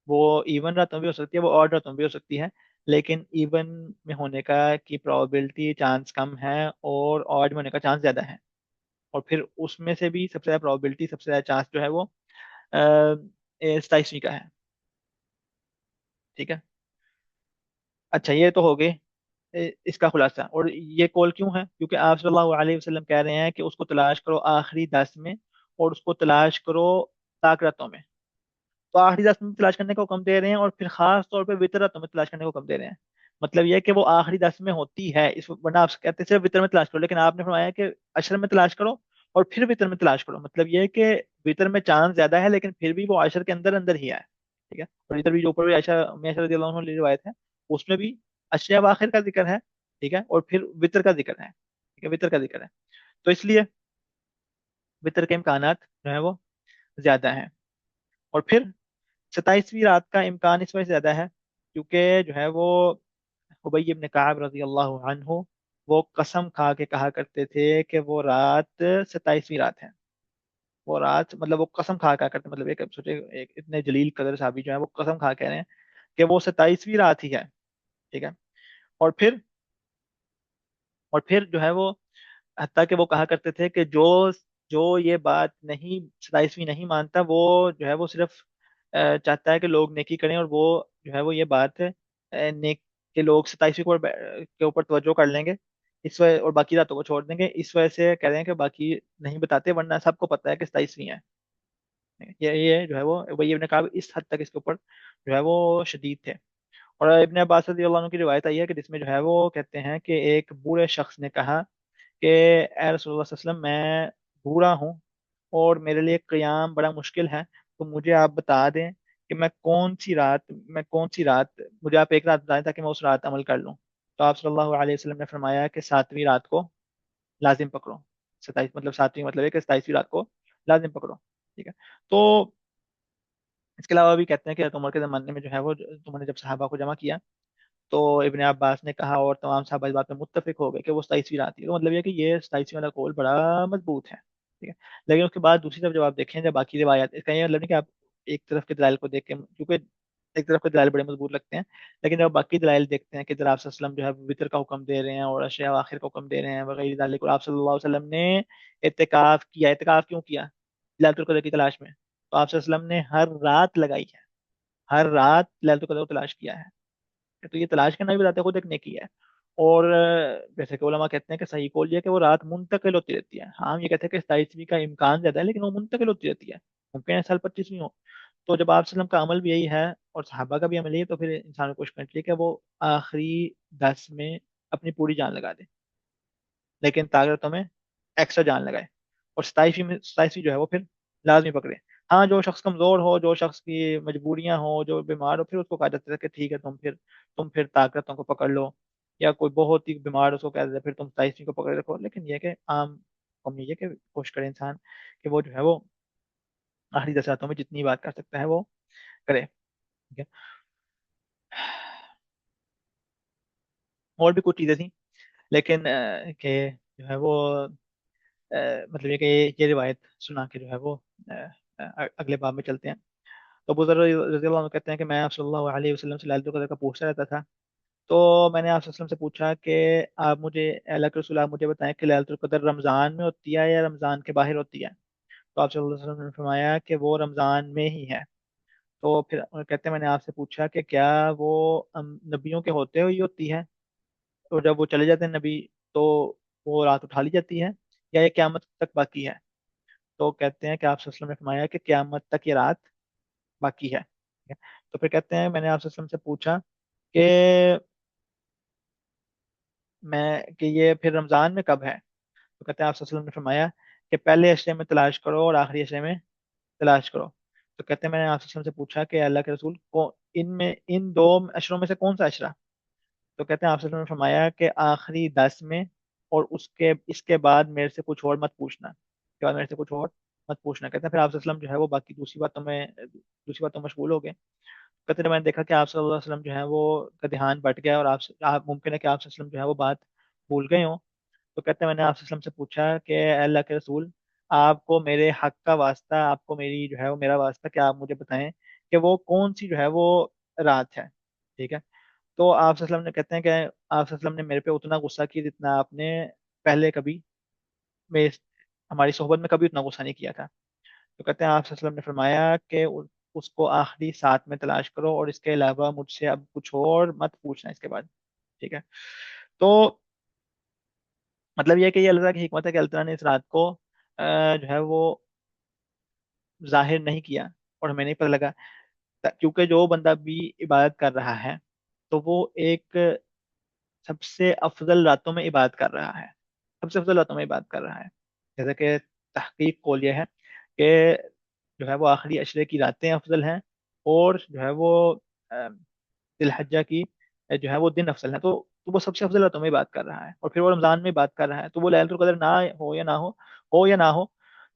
وہ ایون راتوں بھی ہو سکتی ہے، وہ آڈ راتوں بھی ہو سکتی ہے. لیکن ایون میں ہونے کا کی پروبیبلٹی چانس کم ہے، اور آڈ میں ہونے کا چانس زیادہ ہے. اور پھر اس میں سے بھی سب سے زیادہ پروبیبلٹی، سب سے زیادہ چانس جو ہے وہ 27ویں کا ہے. ٹھیک ہے، اچھا یہ تو ہو گئے اس کا خلاصہ. اور یہ کول کیوں ہے؟ کیونکہ آپ صلی اللہ علیہ وسلم کہہ رہے ہیں کہ اس کو تلاش کرو آخری 10 میں، اور اس کو تلاش کرو طاقتوں میں. تو آخری 10 میں تلاش کرنے کا حکم دے رہے ہیں، اور پھر خاص طور پہ وطر راتوں میں تلاش کرنے کا حکم دے رہے ہیں. مطلب یہ کہ وہ آخری 10 میں ہوتی ہے، اس ورنہ آپ کہتے ہیں صرف وطر میں تلاش کرو، لیکن آپ نے فرمایا کہ عشر میں تلاش کرو اور پھر وطر میں تلاش کرو. مطلب یہ کہ وطر میں چانس زیادہ ہے، لیکن پھر بھی وہ عشر کے اندر اندر ہی ہے. ٹھیک ہے، اور ادھر بھی جو اوپر بھی عائشہ ام عائشہ رضی اللہ عنہ کی روایت ہے، اس میں بھی اشیاء آخر کا ذکر ہے. ٹھیک ہے، اور پھر وطر کا ذکر ہے. ٹھیک ہے، وطر کا ذکر ہے. تو اس لیے وطر کے امکانات جو ہے وہ زیادہ ہیں. اور پھر 27ویں رات کا امکان اس وجہ سے زیادہ ہے کیونکہ جو ہے وہ ابی ابن کعب رضی اللہ عنہ وہ قسم کھا کے کہا کرتے تھے کہ وہ رات 27ویں رات ہے. وہ رات مطلب وہ قسم کھا کہا کرتے مطلب ایک سوچے ایک اتنے جلیل قدر صحابی جو ہے وہ قسم کھا کہہ رہے ہیں کہ وہ 27ویں رات ہی ہے. ٹھیک ہے. اور پھر اور پھر جو ہے وہ حتیٰ کہ وہ کہا کرتے تھے کہ جو جو یہ بات نہیں 27ویں نہیں مانتا وہ جو ہے وہ صرف چاہتا ہے کہ لوگ نیکی کریں اور وہ جو ہے وہ یہ بات نیک کہ لوگ 27ویں کے اوپر توجہ کر لیں گے اس وجہ اور باقی راتوں کو چھوڑ دیں گے اس وجہ سے کہہ رہے ہیں کہ باقی نہیں بتاتے ورنہ سب کو پتہ ہے کہ 27ویں ہے. یہ جو ہے وہ وہی ابن کعب اس حد تک اس کے اوپر جو ہے وہ شدید تھے. اور ابن عباس رضی اللہ عنہ کی روایت آئی ہے کہ جس میں جو ہے وہ کہتے ہیں کہ ایک بوڑھے شخص نے کہا کہ اے رسول اللہ صلی اللہ علیہ وسلم میں بوڑھا ہوں اور میرے لیے قیام بڑا مشکل ہے تو مجھے آپ بتا دیں کہ میں کون سی رات مجھے آپ ایک رات بتائیں تاکہ میں اس رات عمل کر لوں. تو آپ صلی اللہ علیہ وسلم نے فرمایا کہ 7ویں رات کو لازم پکڑو. 27 مطلب 7ویں مطلب ہے کہ 27ویں رات کو لازم پکڑو. ٹھیک ہے. تو اس کے علاوہ بھی کہتے ہیں کہ حضرت عمر کے زمانے میں جو ہے وہ تم نے جب صحابہ کو جمع کیا تو ابن عباس نے کہا اور تمام صحابہ اس بات میں متفق ہو گئے کہ وہ 27ویں رات ہے. تو مطلب یہ ہے کہ یہ 27ویں والا قول بڑا مضبوط ہے. ٹھیک ہے. لیکن اس کے بعد دوسری طرف جب آپ دیکھیں جب باقی روایات اس کا یہ مطلب نہیں کہ آپ ایک طرف کے دلائل کو دیکھ کے کیونکہ ایک طرف کے دلائل بڑے مضبوط لگتے ہیں لیکن جب باقی دلائل دیکھتے ہیں کہ جناب صلی اللہ علیہ وسلم جو ہے وطر کا حکم دے رہے ہیں اور اشیاء آخر کا حکم دے رہے ہیں وغیرہ ذالک اور آپ صلی اللہ علیہ وسلم نے اعتکاف کیا. اعتکاف کیوں کیا؟ ليلة القدر کی تلاش میں. تو آپ صلی اللہ علیہ وسلم نے ہر رات لگائی ہے. ہر رات ليلة القدر کو تلاش کیا ہے. تو یہ تلاش کرنا بھی بتاتے خود ایک نیکی ہے. اور جیسے کہ علماء کہتے ہیں کہ صحیح قول یہ ہے کہ وہ رات منتقل ہوتی رہتی ہے. ہاں ہم یہ کہتے ہیں کہ 27ویں کا امکان زیادہ ہے لیکن وہ منتقل ہوتی رہتی ہے. ممکن ہے سال 25ویں ہو. تو جب آپ وسلم کا عمل بھی یہی ہے اور صحابہ کا بھی عمل یہی ہے تو پھر انسان کو کوشش کرنی چاہیے کہ وہ آخری 10 میں اپنی پوری جان لگا دے لیکن طاقتوں میں ایکسٹرا جان لگائے اور 27ویں جو ہے وہ پھر لازمی پکڑے. ہاں جو شخص کمزور ہو جو شخص کی مجبوریاں ہو جو بیمار ہو پھر اس کو کہا جاتا ہے کہ ٹھیک ہے تم پھر طاقتوں کو پکڑ لو یا کوئی بہت ہی بیمار اس کو کہہ دیتا ہے پھر تم 27ویں کو پکڑ رکھو. لیکن یہ کہ عام قوم یہ ہے کہ کوشش کرے انسان کہ وہ جو ہے وہ آخری 10 راتوں میں جتنی بات کر سکتا ہے وہ کرے. ٹھیک ہے. اور بھی کچھ چیزیں تھیں لیکن کہ جو ہے وہ مطلب یہ کہ یہ روایت سنا کے جو ہے وہ اگلے باب میں چلتے ہیں. تو ابو ذر رضی اللہ عنہ کہتے ہیں کہ میں آپ صلی اللہ علیہ وسلم سے ليلة القدر کا پوچھتا رہتا تھا تو میں نے آپ صلی اللہ علیہ وسلم سے پوچھا کہ آپ مجھے اے اللہ کے رسول آپ مجھے بتائیں کہ ليلة القدر رمضان میں ہوتی ہے یا رمضان کے باہر ہوتی ہے. تو آپ صلی اللہ علیہ وسلم نے فرمایا کہ وہ رمضان میں ہی ہے. تو پھر کہتے ہیں میں نے آپ سے پوچھا کہ کیا وہ نبیوں کے ہوتے ہوئی ہوتی ہے تو جب وہ چلے جاتے ہیں نبی تو وہ رات اٹھا لی جاتی ہے یا یہ قیامت تک باقی ہے. تو کہتے ہیں کہ آپ صلی اللہ علیہ وسلم نے فرمایا کہ قیامت تک یہ رات باقی ہے. ٹھیک ہے؟ تو پھر کہتے ہیں میں نے آپ صلی اللہ علیہ وسلم سے پوچھا کہ کہ یہ پھر رمضان میں کب ہے. تو کہتے ہیں آپ صلی اللہ علیہ وسلم نے فرمایا کہ پہلے اشرے میں تلاش کرو اور آخری اشرے میں تلاش کرو. تو کہتے ہیں میں نے آپ صلی اللہ علیہ وسلم سے پوچھا کہ اللہ کے رسول کو ان دو اشروں میں سے کون سا اشرا. تو کہتے ہیں آپ صلی اللہ علیہ وسلم نے فرمایا کہ آخری 10 میں اور اس کے بعد میرے سے کچھ اور مت پوچھنا. اس کے بعد میرے سے کچھ اور مت پوچھنا. کہتے ہیں پھر آپ صلی اللہ علیہ وسلم جو ہے وہ باقی دوسری باتوں میں مشغول ہو گئے. کہتے ہیں میں نے دیکھا کہ آپ صلی اللہ علیہ وسلم جو ہے وہ کا دھیان بٹ گیا اور آپ ممکن ہے کہ آپ صلی اللہ علیہ وسلم جو ہے وہ بات بھول گئے ہوں. تو کہتے ہیں میں نے آپ صلی اللہ علیہ وسلم سے پوچھا کہ اے اللہ کے رسول آپ کو میرے حق کا واسطہ آپ کو میری جو ہے وہ میرا واسطہ کہ آپ مجھے بتائیں کہ وہ کون سی جو ہے وہ رات ہے. ٹھیک ہے. تو آپ صلی اللہ علیہ وسلم نے کہتے ہیں کہ آپ صلی اللہ علیہ وسلم نے میرے پہ اتنا غصہ کیا جتنا آپ نے پہلے کبھی میرے ہماری صحبت میں کبھی اتنا غصہ نہیں کیا تھا. تو کہتے ہیں آپ صلی اللہ علیہ وسلم نے فرمایا کہ اس کو آخری 7 میں تلاش کرو اور اس کے علاوہ مجھ سے اب کچھ اور مت پوچھنا اس کے بعد. ٹھیک ہے. تو مطلب یہ ہے کہ یہ اللہ تعالیٰ کی حکمت ہے کہ اللہ تعالیٰ نے اس رات کو جو ہے وہ ظاہر نہیں کیا اور ہمیں نہیں پتہ لگا کیونکہ جو بندہ بھی عبادت کر رہا ہے تو وہ ایک سب سے افضل راتوں میں عبادت کر رہا ہے. سب سے افضل راتوں میں عبادت کر رہا ہے. جیسا کہ تحقیق قول یہ ہے کہ جو ہے وہ آخری عشرے کی راتیں افضل ہیں اور جو ہے وہ ذی الحجہ کی جو ہے وہ دن افضل ہیں. تو وہ سب سے افضل راتوں میں بات کر رہا ہے اور پھر وہ رمضان میں بات کر رہا ہے تو وہ ليلة القدر نہ ہو یا نہ ہو یا نہ ہو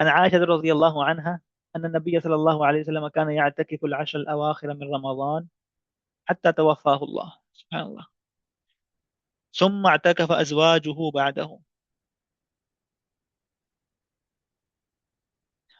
عن عائشة رضي الله عنها أن النبي صلى الله عليه وسلم كان يعتكف العشر الأواخر من رمضان حتى توفاه الله، سبحان الله، ثم اعتكف أزواجه بعده।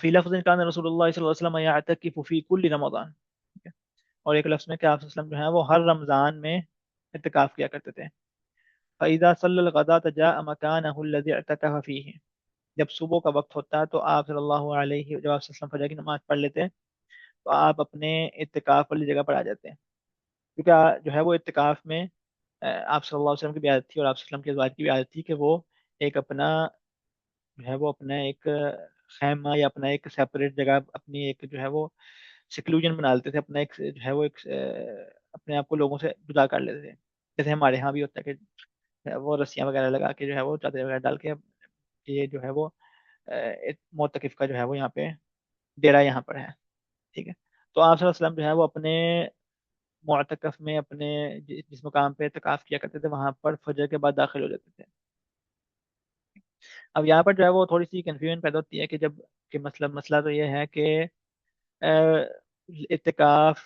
فی لفظ کان رسول اللہ صلی اللہ علیہ وسلم یعتکف فی کل رمضان، ٹھیک ہے، اور ایک لفظ میں کہ آپ صلی اللہ علیہ وسلم جو ہے وہ ہر رمضان میں اعتکاف کیا کرتے تھے. فَإِذَا صَلَّى الْغَدَاةَ جَاءَ مَكَانَهُ الَّذِي اعْتَكَفَ فِيهِ، جب صبح کا وقت ہوتا ہے تو آپ صلی اللہ علیہ جب آپ صلی اللہ علیہ وسلم فجر کی نماز پڑھ لیتے ہیں تو آپ اپنے اعتکاف والی جگہ پر آ جاتے ہیں. کیونکہ جو ہے وہ اعتکاف میں آپ صلی اللہ علیہ وسلم کی بھی عادت تھی اور آپ صلی اللہ علیہ وسلم کی ازواج کی بھی عادت تھی کہ وہ ایک اپنا جو ہے وہ اپنا ایک خیمہ یا اپنا ایک سیپریٹ جگہ، اپنی ایک جو ہے وہ سیکلوژن بنا لیتے تھے، اپنا ایک جو ہے وہ ایک اپنے آپ کو لوگوں سے جدا کر لیتے تھے. جیسے ہمارے ہاں بھی ہوتا ہے کہ وہ رسیاں وغیرہ لگا کے جو ہے وہ چادر وغیرہ ڈال کے یہ جو ہے وہ ایک معتکف کا جو ہے وہ یہاں پہ ڈیرا یہاں پر ہے. ٹھیک ہے. تو آپ صلی اللہ علیہ وسلم جو ہے وہ اپنے معتکف میں اپنے جس مقام پہ اعتکاف کیا کرتے تھے وہاں پر فجر کے بعد داخل ہو جاتے تھے. اب یہاں پر جو ہے وہ تھوڑی سی کنفیوژن پیدا ہوتی ہے کہ جب کہ مسئلہ تو یہ ہے کہ آہ، اعتکاف،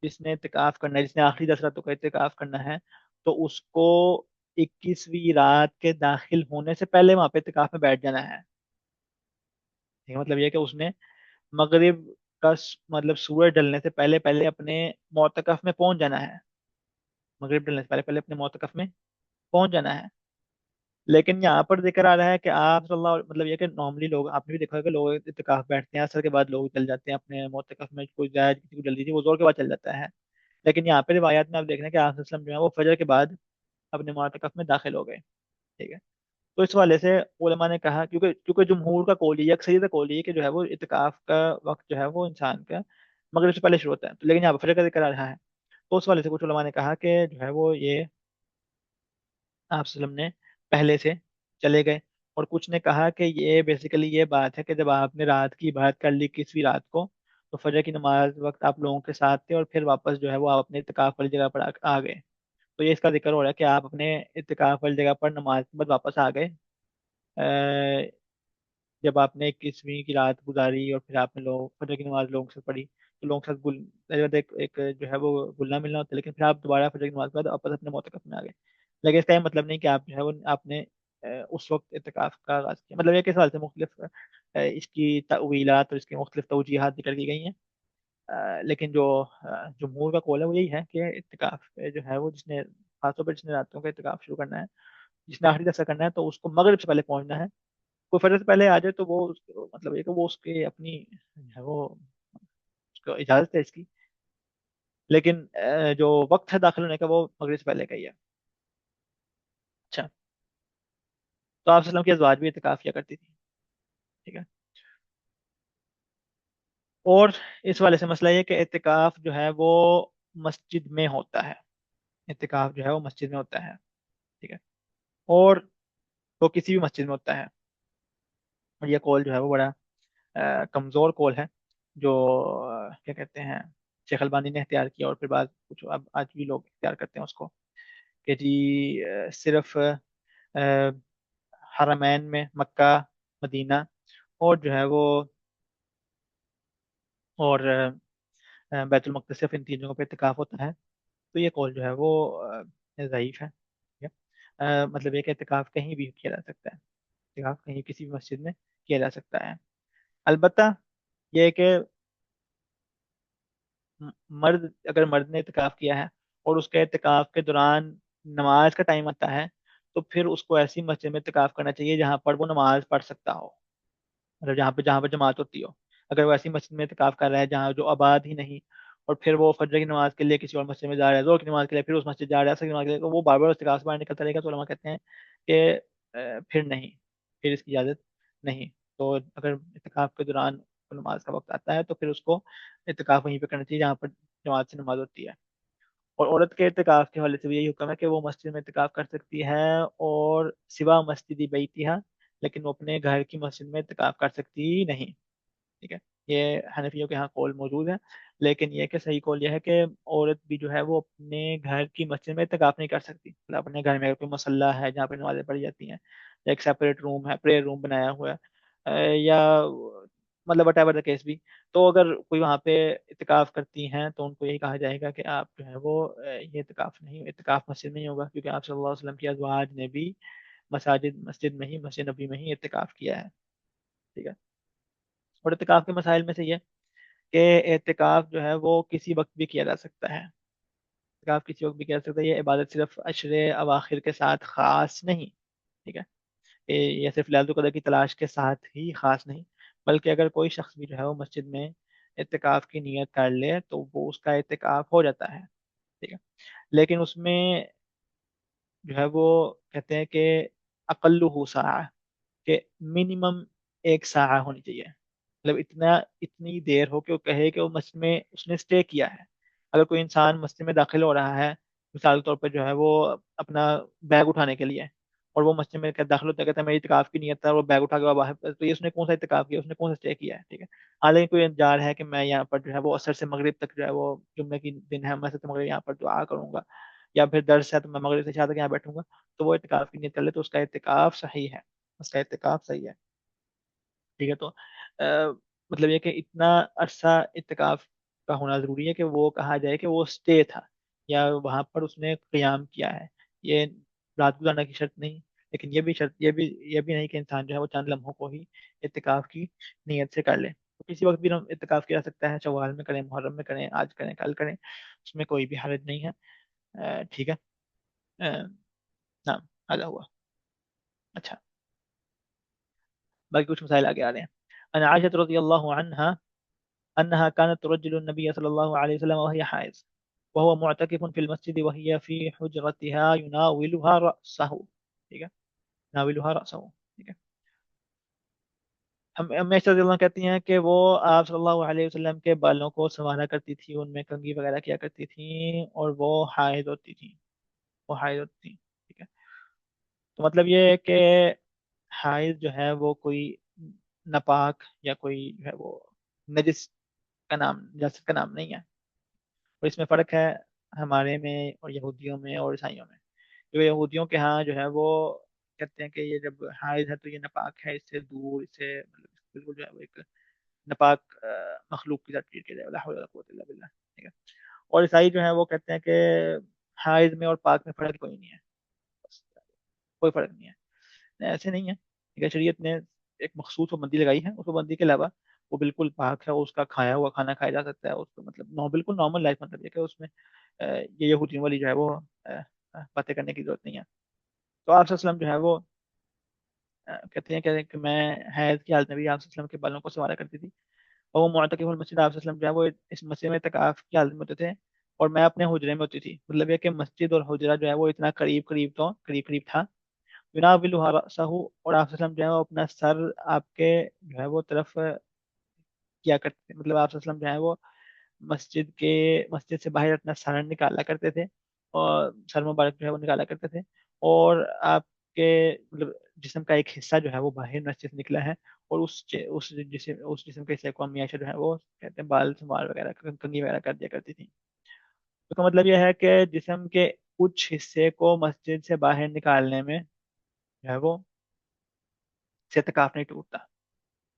جس نے اعتکاف کرنا ہے، جس نے آخری 10 راتوں کا اعتکاف کرنا ہے، تو اس کو 21ویں رات کے داخل ہونے سے پہلے وہاں پہ اعتکاف میں بیٹھ جانا ہے. ٹھیک ہے، مطلب یہ کہ اس نے مغرب کا مطلب سورج ڈلنے سے پہلے پہلے اپنے معتکف میں پہنچ جانا ہے. مغرب ڈلنے سے پہلے پہلے اپنے معتکف میں پہنچ جانا ہے. لیکن یہاں پر ذکر آ رہا ہے کہ آپ صلی اللہ مطلب یہ کہ نارملی لوگ، آپ نے بھی دیکھا ہے کہ لوگ اعتکاف بیٹھتے ہیں اثر کے بعد، لوگ چل جاتے ہیں اپنے معتکف میں، کوئی جائے کسی کو جلدی تھی وہ زور کے بعد چل جاتا ہے. لیکن یہاں پہ روایات میں آپ دیکھ رہے ہیں کہ آپ صلی اللہ علیہ وسلم جو ہے وہ فجر کے بعد اپنے معتکف میں داخل ہو گئے. ٹھیک ہے. تو اس حوالے سے علماء نے کہا، کیونکہ جمہور کا قول یہ، اکثریت کا قول یہ کہ جو ہے وہ اعتکاف کا وقت جو ہے وہ انسان کا مغرب سے پہلے شروع ہوتا ہے، تو لیکن یہاں پہ فجر کا ذکر آ رہا ہے. تو اس حوالے سے کچھ علماء نے کہا کہ جو ہے وہ یہ آپ صلی اللہ علیہ وسلم نے پہلے سے چلے گئے. اور کچھ نے کہا کہ یہ بیسیکلی یہ بات ہے کہ جب آپ نے رات کی عبادت کر لی 21ویں رات کو، تو فجر کی نماز وقت آپ لوگوں کے ساتھ تھے اور پھر واپس جو ہے وہ آپ اپنے اعتکاف والی جگہ پر آ گئے. تو یہ اس کا ذکر ہو رہا ہے کہ آپ اپنے اعتکاف والی جگہ پر نماز کے بعد واپس آ گئے. جب آپ نے 21ویں کی رات گزاری اور پھر آپ نے لوگ فجر کی نماز لوگوں سے پڑھی تو لوگوں کے ساتھ ایک جو ہے وہ گلنا ملنا ہوتا ہے، لیکن پھر آپ دوبارہ فجر کی نماز کے بعد واپس اپنے معتکف میں آ گئے. لیکن اس کا یہ مطلب نہیں کہ آپ جو ہے وہ آپ نے اس وقت اعتکاف کا آغاز کیا. مطلب یہ کہ سوال سے مختلف اس کی تاویلات اور اس کی مختلف توجیحات ذکر کی گئی ہیں. لیکن جو جمہور کا قول ہے وہ یہی ہے کہ اعتکاف جو ہے وہ جس نے خاص طور پر جس نے راتوں کا اعتکاف شروع کرنا ہے، جس نے آخری دسا کرنا ہے، تو اس کو مغرب سے پہلے پہنچنا ہے. کوئی فجر سے پہلے آ جائے تو وہ مطلب یہ کہ وہ اس کے اپنی ہے وہ اس کو اجازت ہے اس کی، لیکن جو وقت ہے داخل ہونے کا وہ مغرب سے پہلے کا ہی ہے. اچھا. تو آپ صلی اللہ علیہ وسلم کی ازواج بھی اعتکاف کیا کرتی تھی. ٹھیک ہے. اور اس والے سے مسئلہ یہ کہ اعتکاف جو ہے وہ مسجد میں ہوتا ہے. اعتکاف جو ہے وہ مسجد میں ہوتا ہے. ٹھیک ہے. اور وہ کسی بھی مسجد میں ہوتا ہے. اور یہ قول جو ہے وہ بڑا کمزور قول ہے، جو کیا کہتے ہیں شیخ البانی نے اختیار کیا، اور پھر بعد کچھ اب آج بھی لوگ اختیار کرتے ہیں اس کو کہ جی صرف حرمین میں مکہ، مدینہ اور جو ہے وہ اور بیت المقدس، صرف ان تین جگہوں پہ اعتکاف ہوتا ہے. تو یہ قول جو ہے وہ ضعیف ہے. ٹھیک ہے. مطلب یہ کہ اعتکاف کہیں بھی کیا جا سکتا ہے، اعتکاف کہیں کسی بھی مسجد میں کیا جا سکتا ہے. البتہ یہ کہ مرد، اگر مرد نے اعتکاف کیا ہے اور اس کے اعتکاف کے دوران نماز کا ٹائم آتا ہے، تو پھر اس کو ایسی مسجد میں اعتکاف کرنا چاہیے جہاں پر وہ نماز پڑھ سکتا ہو، مطلب جہاں پہ جماعت ہوتی ہو. اگر وہ ایسی مسجد میں اعتکاف کر رہا ہے جہاں جو آباد ہی نہیں، اور پھر وہ فجر کی نماز کے لیے کسی اور مسجد میں جا رہا ہے، زور کی نماز کے لیے پھر اس مسجد جا رہا ہے، عصر کی نماز کے لیے، تو وہ بار بار اعتکاف سے باہر نکلتا رہے گا. تو علماء کہتے ہیں کہ پھر نہیں، پھر اس کی اجازت نہیں. تو اگر اعتکاف کے دوران نماز کا وقت آتا ہے تو پھر اس کو اعتکاف وہیں پہ کرنا چاہیے جہاں پر جماعت سے نماز ہوتی ہے. اور عورت کے اعتکاف کے حوالے سے بھی یہی حکم ہے کہ وہ مسجد میں اعتکاف کر سکتی ہے اور سوا مسجد بیتھا، لیکن وہ اپنے گھر کی مسجد میں اعتکاف کر سکتی نہیں. ٹھیک ہے. یہ حنفیوں کے ہاں قول موجود ہے، لیکن یہ کہ صحیح قول یہ ہے کہ عورت بھی جو ہے وہ اپنے گھر کی مسجد میں اعتکاف نہیں کر سکتی. مطلب اپنے گھر میں اگر کوئی مصلی ہے جہاں پہ نمازیں پڑھی جاتی ہیں، یا ایک سیپریٹ روم ہے، پریئر روم بنایا ہوا ہے، یا مطلب وٹ ایور دا کیس بھی، تو اگر کوئی وہاں پہ اعتکاف کرتی ہیں تو ان کو یہی کہا جائے گا کہ آپ جو ہے وہ یہ اعتکاف نہیں، اعتکاف مسجد میں ہی ہوگا، کیونکہ آپ صلی اللہ علیہ وسلم کی ازواج نے بھی مسجد میں ہی، مسجد نبی میں ہی اعتکاف کیا ہے. ٹھیک ہے. اور اعتکاف کے مسائل میں سے یہ کہ اعتکاف جو ہے وہ کسی وقت بھی کیا جا سکتا ہے، اعتکاف کسی وقت بھی کیا جا سکتا ہے، یہ عبادت صرف عشر اواخر کے ساتھ خاص نہیں، ٹھیک ہے، یہ صرف ليلة القدر کی تلاش کے ساتھ ہی خاص نہیں، بلکہ اگر کوئی شخص بھی جو ہے وہ مسجد میں اعتکاف کی نیت کر لے تو وہ اس کا اعتکاف ہو جاتا ہے، ٹھیک ہے، لیکن اس میں جو ہے وہ کہتے ہیں کہ اقلہ ساعہ، کہ منیمم 1 ساعہ ہونی چاہیے، مطلب اتنی دیر ہو کہ وہ کہے کہ وہ مسجد میں اس نے اسٹے کیا ہے۔ اگر کوئی انسان مسجد میں داخل ہو رہا ہے، مثال کے طور پر جو ہے وہ اپنا بیگ اٹھانے کے لیے، اور وہ مسجد میں داخل ہوتا ہے، کہتا ہے میری اعتکاف کی نیت ہے، اور وہ بیگ اٹھا کے باہر، تو یہ اس نے کون سا اعتکاف کیا، اس نے کون سا اسٹے کیا ہے، ٹھیک ہے۔ حالانکہ کوئی جا رہا ہے کہ میں یہاں پر جو ہے وہ عصر سے مغرب تک جو ہے وہ جمعے کی دن ہے، میں سے مغرب یہاں پر دعا کروں گا، یا پھر درس ہے تو میں مغرب سے عشاء تک یہاں بیٹھوں گا، تو وہ اعتکاف کی نیت کر لے تو اس کا اعتکاف صحیح ہے، اس کا اعتکاف صحیح ہے، ٹھیک ہے۔ تو مطلب یہ کہ اتنا عرصہ اعتکاف کا ہونا ضروری ہے کہ وہ کہا جائے کہ وہ اسٹے تھا، یا وہاں پر اس نے قیام کیا ہے، یہ رات گزارنے کی شرط نہیں، لیکن یہ بھی شرط، یہ بھی نہیں کہ انسان جو ہے وہ چند لمحوں کو ہی اعتکاف کی نیت سے کر لے، تو کسی وقت بھی ہم اعتکاف کیا جا سکتا ہے، شوال میں کریں، محرم میں کریں، آج کریں، کل کریں، اس میں کوئی بھی حرج نہیں ہے، ٹھیک ہے۔ نعم، هذا ہوا۔ اچھا، باقی کچھ مسائل آگے آ رہے ہیں۔ ان عائشة رضی اللہ عنہا انها كانت ترجل النبي صلى الله عليه وسلم وهي حائض وهو معتكف في المسجد وهي في حجرتها يناولها رأسه، ٹھیک ہے، يناولها رأسه، ٹھیک ہے۔ ہم عائشہ رضی اللہ عنہ کہتی ہیں کہ وہ آپ صلی اللہ علیہ وسلم کے بالوں کو سنوارا کرتی تھی، ان میں کنگھی وغیرہ کیا کرتی تھیں، اور وہ حائض ہوتی تھیں، وہ حائض ہوتی تھیں، ٹھیک ہے۔ تو مطلب یہ ہے کہ حائض جو ہے وہ کوئی ناپاک یا کوئی جو ہے وہ نجس کا نام، نجاست کا نام نہیں ہے، اور اس میں فرق ہے ہمارے میں اور یہودیوں میں اور عیسائیوں میں۔ جو یہودیوں کے ہاں جو ہے وہ کہتے ہیں کہ یہ جب حائض ہے تو یہ ناپاک ہے، اس سے دور، اس سے مطلب بالکل جو ہے وہ ایک ناپاک مخلوق کی طرح ٹریٹ کیا جائے، لا حول ولا قوۃ الا باللہ، ٹھیک ہے۔ اور عیسائی جو ہے وہ کہتے ہیں کہ حائض میں اور پاک میں فرق کوئی نہیں ہے، بس کوئی فرق نہیں ہے، ایسے نہیں ہے، ٹھیک ہے۔ شریعت نے ایک مخصوص پابندی لگائی ہے، اس پابندی کے علاوہ وہ بالکل پاک ہے، اس کا کھایا ہوا کھانا کھایا جا سکتا ہے، اس کو مطلب بالکل نارمل لائف، مطلب یہ کہ اس میں یہ یہودیوں والی جو ہے وہ باتیں کرنے کی ضرورت نہیں ہے۔ تو آپ صلی اللہ علیہ وسلم جو ہے وہ کہتے ہیں کہ میں حیض کی حالت میں بھی آپ صلی اللہ علیہ وسلم کے بالوں کو سنوارا کرتی تھی، اور وہ معتکف المسجد، آپ صلی اللہ علیہ وسلم جو ہے وہ اس مسجد میں اعتکاف کی حالت میں ہوتے تھے، اور میں اپنے حجرے میں ہوتی تھی، مطلب یہ کہ مسجد اور حجرہ جو ہے وہ اتنا قریب قریب، تو قریب قریب تھا، يناولها رأسه، اور آپ صلی اللہ علیہ وسلم جو ہے وہ اپنا سر آپ کے جو ہے وہ طرف کیا کرتے تھے، مطلب آپ صلی اللہ علیہ وسلم جو ہے وہ مسجد سے باہر اپنا سر نکالا کرتے تھے، اور سر مبارک جو ہے وہ نکالا کرتے تھے، اور آپ کے مطلب جسم کا ایک حصہ جو ہے وہ باہر مسجد سے نکلا ہے، اور اس جسم کے حصے کو امی عائشہ جو ہے وہ کہتے ہیں بال سنوار وغیرہ، کنگھی وغیرہ کر دیا کرتی تھی۔ تو کا مطلب یہ ہے کہ جسم کے کچھ حصے کو مسجد سے باہر نکالنے میں جو ہے وہ سے اعتکاف نہیں ٹوٹتا،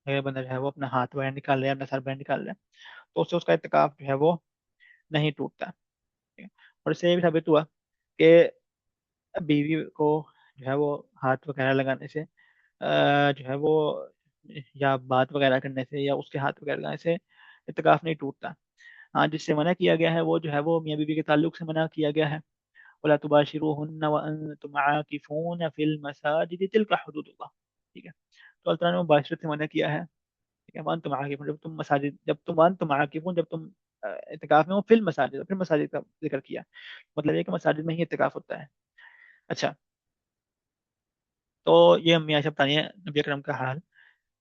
اگر بندہ جو ہے وہ اپنا ہاتھ باہر نکال لے، اپنا سر باہر نکال لے، تو اس سے اس کا اعتکاف جو ہے وہ نہیں ٹوٹتا، ٹھیک ہے۔ اور اس سے یہ بھی ثابت ہوا کہ بیوی کو جو ہے وہ ہاتھ وغیرہ لگانے سے جو ہے وہ، یا بات وغیرہ کرنے سے، یا اس کے ہاتھ وغیرہ لگانے سے اعتکاف نہیں ٹوٹتا۔ ہاں، جس سے منع کیا گیا ہے وہ جو ہے وہ میاں بیوی کے تعلق سے منع کیا گیا ہے، وَلَا تُبَاشِرُوهُنَّ وَأَنْتُمْ عَاكِفُونَ فِي الْمَسَاجِدِ تِلْكَ حُدُودُ اللَّهِ، ٹھیک ہے۔ تو اللہ تعالیٰ نے مباشرت سے منع کیا ہے، ٹھیک ہے، وَأَنْتُمْ عَاكِفُونَ، جب تم عاکفون، جب تم اعتکاف میں ہو، فی المساجد، پھر مساجد کا ذکر کیا، مطلب یہ کہ مساجد میں ہی اعتکاف ہوتا ہے۔ اچھا، تو یہ امی عائشہ بتانی ہے نبی اکرم کا حال،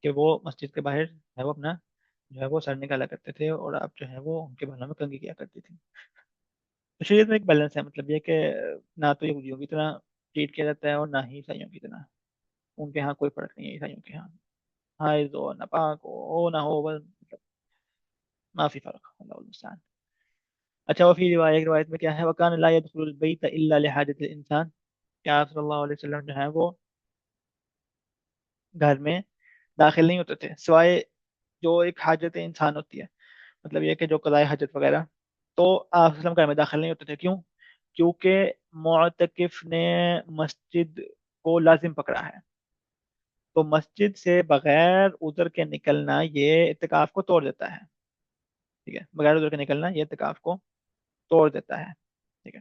کہ وہ مسجد کے باہر جو ہے وہ اپنا جو ہے وہ سر نکالا کرتے تھے، اور آپ جو ہے وہ ان کے بالوں میں کنگھی کیا کرتی تھی۔ تو شریعت میں ایک بیلنس ہے، مطلب یہ کہ نہ تو یہودیوں کی طرح ٹریٹ کیا جاتا ہے، اور نہ ہی عیسائیوں کی طرح، ان کے ہاں کوئی فرق نہیں ہے، عیسائیوں کے ہاں حائض ہو، ناپاک ہو نہ ہو، بس مطلب معافی فرق، اللہ المستعان۔ اچھا، وفی روایت، ایک روایت میں کیا ہے، وکان لا يدخل البیت الا لحاجت الانسان، کہ آپ صلی اللہ علیہ وسلم جو ہے وہ گھر میں داخل نہیں ہوتے تھے سوائے جو ایک حاجت انسان ہوتی ہے، مطلب یہ کہ جو قضائے حاجت وغیرہ، تو آپ صلی اللہ علیہ وسلم گھر میں داخل نہیں ہوتے تھے، کیوں؟ کیونکہ معتکف نے مسجد کو لازم پکڑا ہے، تو مسجد سے بغیر عذر کے نکلنا یہ اعتکاف کو توڑ دیتا ہے. ٹھیک ہے، بغیر عذر کے نکلنا یہ اعتکاف کو توڑ دیتا ہے. ٹھیک ہے.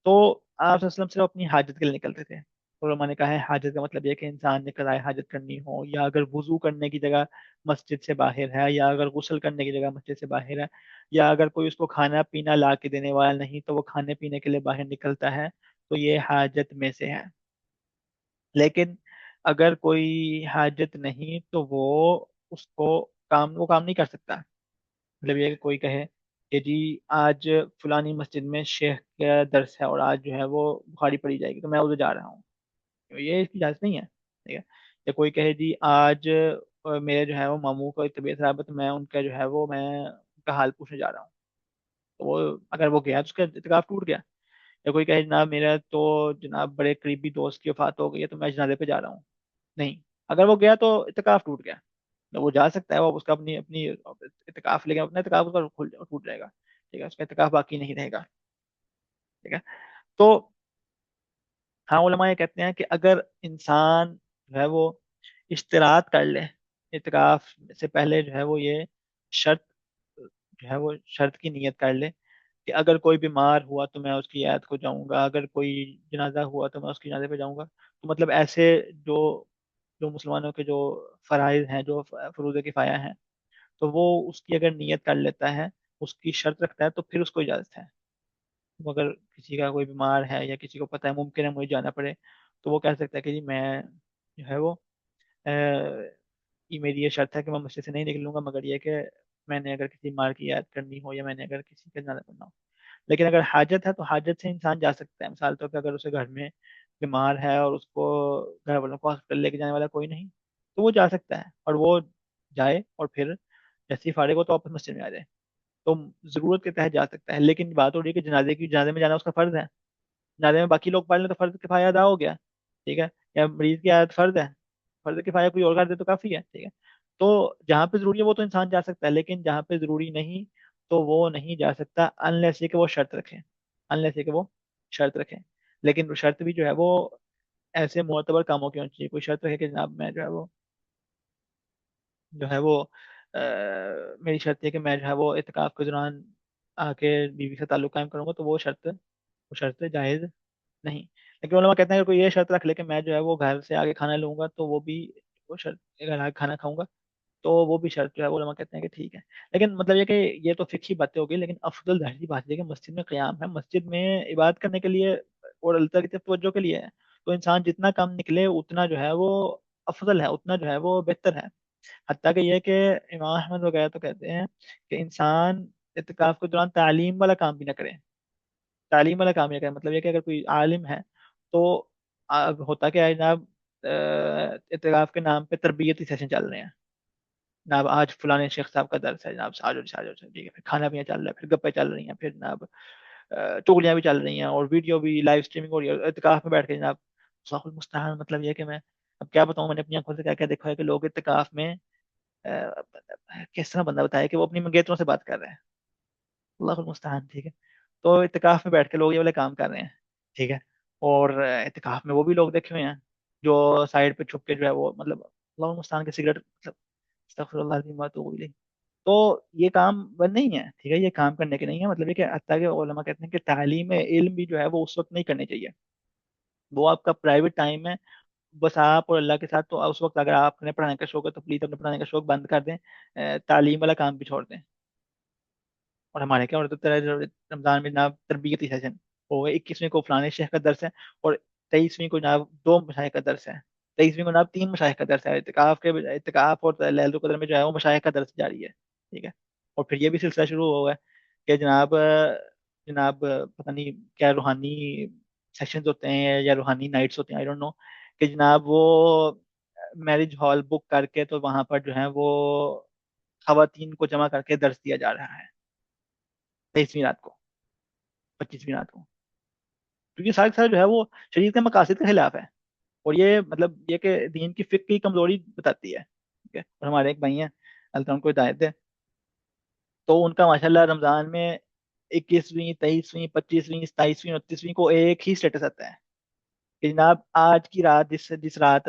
تو آپ صلی اللہ علیہ وسلم صرف اپنی حاجت کے لیے نکلتے تھے. علماء نے کہا ہے حاجت کا مطلب یہ کہ انسان نکل آئے حاجت کرنی ہو، یا اگر وضو کرنے کی جگہ مسجد سے باہر ہے، یا اگر غسل کرنے کی جگہ مسجد سے باہر ہے، یا اگر کوئی اس کو کھانا پینا لا کے دینے والا نہیں تو وہ کھانے پینے کے لیے باہر نکلتا ہے، تو یہ حاجت میں سے ہے. لیکن اگر کوئی حاجت نہیں تو اس کو وہ کام نہیں کر سکتا. مطلب یہ کہ کوئی کہے کہ جی آج فلانی مسجد میں شیخ کا درس ہے اور آج جو ہے وہ بخاری پڑھی جائے گی تو میں ادھر جا رہا ہوں، یہ اس کی اجازت نہیں ہے. ٹھیک ہے. یا کوئی کہے جی آج میرے جو ہے وہ ماموں کو طبیعت خراب ہے تو میں ان کا جو ہے وہ میں ان کا حال پوچھنے جا رہا ہوں، تو وہ اگر وہ گیا تو اس کا اعتکاف ٹوٹ گیا. یا کوئی کہے جناب میرا تو جناب بڑے قریبی دوست کی وفات ہو گئی ہے تو میں جنازے پہ جا رہا ہوں، نہیں، اگر وہ گیا تو اعتکاف ٹوٹ گیا. وہ جا سکتا ہے، وہ اس کا اپنی اپنی اعتکاف، لیکن اپنا اعتکاف اس کا ٹوٹ جائے گا. ٹھیک ہے، اس کا اعتکاف باقی نہیں رہے گا. ٹھیک ہے. تو ہاں علماء یہ کہتے ہیں کہ اگر انسان جو ہے وہ اشتراط کر لے اعتکاف سے پہلے، جو ہے وہ یہ شرط جو ہے وہ شرط کی نیت کر لے کہ اگر کوئی بیمار ہوا تو میں اس کی عیادت کو جاؤں گا، اگر کوئی جنازہ ہوا تو میں اس کی جنازے پہ جاؤں گا. تو مطلب ایسے جو جو مسلمانوں کے جو فرائض ہیں، جو فروض کفایہ ہیں، تو وہ اس کی اگر نیت کر لیتا ہے، اس کی شرط رکھتا ہے، تو پھر اس کو اجازت ہے. اگر کسی کا کوئی بیمار ہے یا کسی کو پتہ ہے ممکن ہے مجھے جانا پڑے، تو وہ کہہ سکتا ہے کہ جی میں جو ہے وہ یہ میری یہ شرط ہے کہ میں مسجد سے نہیں نکلوں گا مگر یہ کہ میں نے اگر کسی بیمار کی یاد کرنی ہو یا میں نے اگر کسی کا جانا پڑنا ہو. لیکن اگر حاجت ہے تو حاجت سے انسان جا سکتا ہے. مثال طور پہ اگر اسے گھر میں بیمار ہے اور اس کو گھر والوں کو ہاسپٹل لے کے جانے والا کوئی نہیں، تو وہ جا سکتا ہے اور وہ جائے اور پھر جیسے ہی فارغ ہو تو واپس مسجد میں آ جائے. تو ضرورت کے تحت جا سکتا ہے. لیکن بات ہو رہی ہے کہ جنازے میں جانا اس کا فرض ہے. جنازے میں باقی لوگ پڑھ لیں تو فرض کفایہ ادا ہو گیا. ٹھیک ہے. یا مریض کی عادت فرض ہے، فرض کفایہ کوئی اور کر دے تو کافی ہے. ٹھیک ہے. تو جہاں پہ ضروری ہے وہ تو انسان جا سکتا ہے، لیکن جہاں پہ ضروری نہیں تو وہ نہیں جا سکتا انلیس یہ کہ وہ شرط رکھے. انلیس یہ کہ وہ شرط رکھے. لیکن وہ شرط بھی جو ہے وہ ایسے معتبر کاموں کی ہونی چاہیے. کوئی شرط رکھے کہ جناب میں جو ہے وہ میری شرط ہے کہ میں جو ہے وہ اعتکاف کے دوران آ کے بیوی سے تعلق قائم کروں گا، تو وہ شرط جائز نہیں. لیکن علماء کہتے ہیں کہ کوئی یہ شرط رکھ لے کہ میں جو ہے وہ گھر سے آگے کھانا لوں گا تو وہ بھی وہ شرط، اگر آگے کھانا کھاؤں گا تو وہ بھی شرط جو ہے وہ علماء کہتے ہیں کہ ٹھیک ہے. لیکن مطلب یہ کہ یہ تو فقہی باتیں ہوگی، لیکن افضل ظاہری بات یہ ہے کہ مسجد میں قیام ہے، مسجد میں عبادت کرنے کے لیے اور اللہ تعالی کی طرف توجہ کے لیے ہے. تو انسان جتنا کم نکلے اتنا جو ہے وہ افضل ہے، اتنا جو ہے وہ بہتر ہے. حتیٰ کہ یہ کہ امام احمد وغیرہ تو کہتے ہیں کہ انسان اعتکاف کے دوران تعلیم والا کام بھی نہ کرے. تعلیم والا کام یہ کرے مطلب یہ کہ اگر کوئی عالم ہے تو ہوتا کیا ہے جناب، اعتکاف کے نام پہ تربیتی سیشن چل رہے ہیں. جناب آج فلانے شیخ صاحب کا درس ہے، جناب آجو آجو، ٹھیک ہے، پھر کھانا پینا چل رہا ہے، پھر گپیں چل رہی ہیں، پھر جناب چگلیاں بھی چل رہی ہیں اور ویڈیو بھی لائیو اسٹریمنگ ہو رہی ہے اعتکاف میں بیٹھ کے جناب. اللہ المستعان. مطلب یہ کہ میں اب کیا بتاؤں، میں نے اپنی آنکھوں سے کیا کیا دیکھا ہے کہ لوگ اعتکاف میں کس طرح بندہ بتایا کہ وہ اپنی منگیتروں سے بات کر رہے ہیں. اللہ المستعان. ٹھیک ہے. تو اعتکاف میں بیٹھ کے لوگ یہ والے کام کر رہے ہیں. ٹھیک ہے. اور اعتکاف میں وہ بھی لوگ دیکھے ہوئے ہیں جو سائڈ پہ چھپ کے جو ہے وہ مطلب اللہ المستعان کے سگریٹ مطلب استغفر اللہ العظیم واتوب الیہ. تو یہ کام بند نہیں ہے. ٹھیک ہے. یہ کام کرنے کے نہیں ہے. مطلب یہ کہ حتیٰ کہ علماء کہتے ہیں کہ تعلیم علم بھی جو ہے وہ اس وقت نہیں کرنی چاہیے. وہ آپ کا پرائیویٹ ٹائم ہے، بس آپ اور اللہ کے ساتھ. تو اس وقت اگر آپ نے پڑھانے کا شوق ہے تو پلیز اپنے پڑھانے کا شوق بند کر دیں، تعلیم والا کام بھی چھوڑ دیں. اور ہمارے کیا ہوتا ہے رمضان میں جناب تربیتی سیشن ہو گئے، 21ویں کو فلانے شیخ کا درس ہے اور 23ویں کو جناب 2 مشائخ کا درس ہے، 23ویں کو جناب 3 مشائخ کا درس ہے. اعتکاف اور ليلۃ القدر میں جو ہے وہ مشائخ کا درس جاری ہے. ٹھیک ہے. اور پھر یہ بھی سلسلہ شروع ہو گیا کہ جناب پتہ نہیں کیا روحانی سیشنز ہوتے ہیں یا روحانی نائٹس ہوتے ہیں، آئی ڈونٹ نو، کہ جناب وہ میرج ہال بک کر کے تو وہاں پر جو ہے وہ خواتین کو جمع کر کے درس دیا جا رہا ہے 23ویں رات کو، 25ویں رات کو. کیونکہ سارے سارے جو ہے وہ شریعت کے مقاصد کے خلاف ہے. اور یہ مطلب یہ کہ دین کی فقہ کی کمزوری بتاتی ہے. ٹھیک ہے. اور ہمارے ایک بھائی ہیں اللہ تعالیٰ ان کو ہدایت دے، تو ان کا ماشاءاللہ رمضان میں 21ویں 23ویں 25ویں 27ویں 29ویں کو ایک ہی اسٹیٹس آتا ہے کہ جناب آج کی رات، جس رات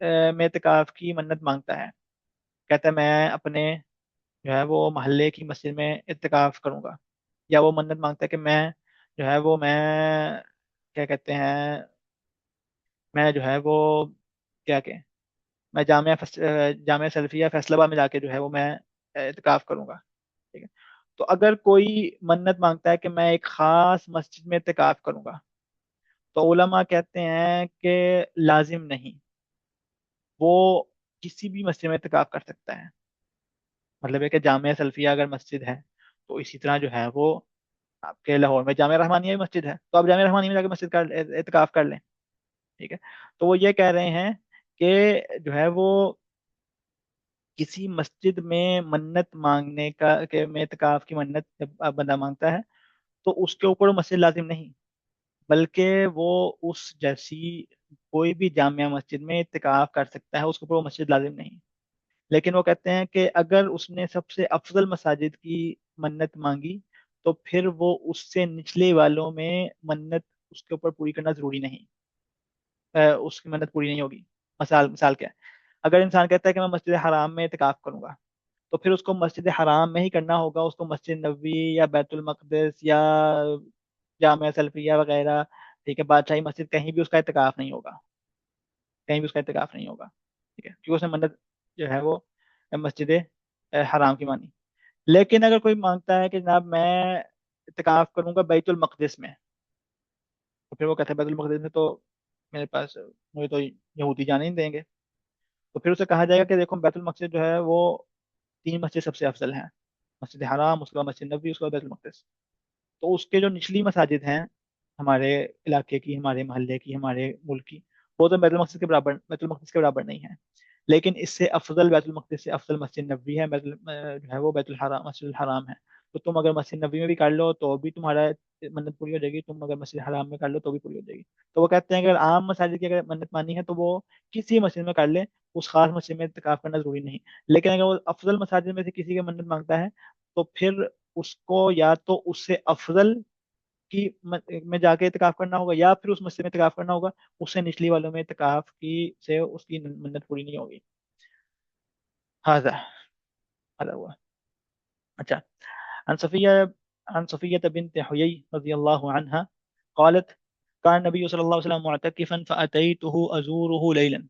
میں اعتکاف کی منت مانگتا ہے، کہتا ہے میں اپنے جو ہے وہ محلے کی مسجد میں اعتکاف کروں گا، یا وہ منت مانگتا ہے کہ میں جو ہے وہ میں کیا کہتے ہیں، میں جو ہے وہ کیا کہ میں جامعہ سلفیہ فیصل آباد میں جا کے جو ہے وہ میں اعتکاف کروں گا، ٹھیک ہے؟ تو اگر کوئی منت مانگتا ہے کہ میں ایک خاص مسجد میں اعتکاف کروں گا، تو علماء کہتے ہیں کہ لازم نہیں، وہ کسی بھی مسجد میں اعتکاف کر سکتا ہے۔ مطلب ہے کہ جامعہ سلفیہ اگر مسجد ہے تو اسی طرح جو ہے وہ آپ کے لاہور میں جامعہ رحمانیہ بھی مسجد ہے، تو آپ جامعہ رحمانیہ میں جا کے مسجد کا اعتکاف کر لیں، ٹھیک ہے؟ تو وہ یہ کہہ رہے ہیں کہ جو ہے وہ کسی مسجد میں منت مانگنے کا، کہ میں اعتکاف کی منت جب بندہ مانگتا ہے تو اس کے اوپر وہ مسجد لازم نہیں، بلکہ وہ اس جیسی کوئی بھی جامعہ مسجد میں اعتکاف کر سکتا ہے، اس کے اوپر وہ مسجد لازم نہیں۔ لیکن وہ کہتے ہیں کہ اگر اس نے سب سے افضل مساجد کی منت مانگی تو پھر وہ اس سے نچلے والوں میں منت اس کے اوپر پوری کرنا ضروری نہیں، اس کی منت پوری نہیں ہوگی۔ مثال کیا ہے؟ اگر انسان کہتا ہے کہ میں مسجد حرام میں اعتکاف کروں گا، تو پھر اس کو مسجد حرام میں ہی کرنا ہوگا، اس کو مسجد نبوی یا بیت المقدس یا جامعہ سلفیہ وغیرہ، ٹھیک ہے، بادشاہی مسجد، کہیں بھی اس کا اعتکاف نہیں ہوگا، کہیں بھی اس کا اعتکاف نہیں ہوگا، ٹھیک ہے، کیونکہ اس نے منت جو ہے وہ مسجد حرام کی مانی۔ لیکن اگر کوئی مانگتا ہے کہ جناب میں اعتکاف کروں گا بیت المقدس میں، تو پھر وہ کہتا ہے بیت المقدس میں تو میرے پاس، مجھے تو یہودی جانے نہیں دیں گے، تو پھر اسے کہا جائے گا کہ دیکھو بیت المقدس جو ہے وہ تین مسجد سب سے افضل ہیں، مسجد حرام، اس کے بعد مسجد نبوی، اس کے بعد بیت المقدس۔ تو اس کے جو نچلی مساجد ہیں ہمارے علاقے کی، ہمارے محلے کی، ہمارے ملک کی، وہ تو بیت المقدس کے برابر نہیں ہے، لیکن اس سے افضل، بیت المقدس سے افضل مسجد نبوی ہے، جو ہے وہ بیت الحرام، مسجد الحرام ہے۔ تو تم اگر مسجد نبوی میں بھی کر لو تو بھی تمہارا منت پوری ہو جائے گی، تم اگر مسجد حرام میں کر لو تو بھی پوری ہو جائے گی۔ تو وہ کہتے ہیں کہ اگر عام مساجد کی اگر منت مانی ہے تو وہ کسی مسجد میں کر لے، اس خاص مسجد میں اعتکاف کرنا ضروری نہیں۔ لیکن اگر وہ افضل مساجد میں سے کسی کی منت مانگتا ہے تو پھر اس کو یا تو اس سے افضل کی میں جا کے اعتکاف کرنا ہوگا، یا پھر اس مسجد میں اعتکاف کرنا ہوگا، اس سے نچلی والوں میں اعتکاف کی سے اس کی منت پوری نہیں ہوگی۔ هذا هذا هو۔ اچھا، عن صفية عن صفية بنت حيي رضي الله عنها قالت كان النبي صلى الله عليه وسلم معتكفا فأتيته أزوره ليلا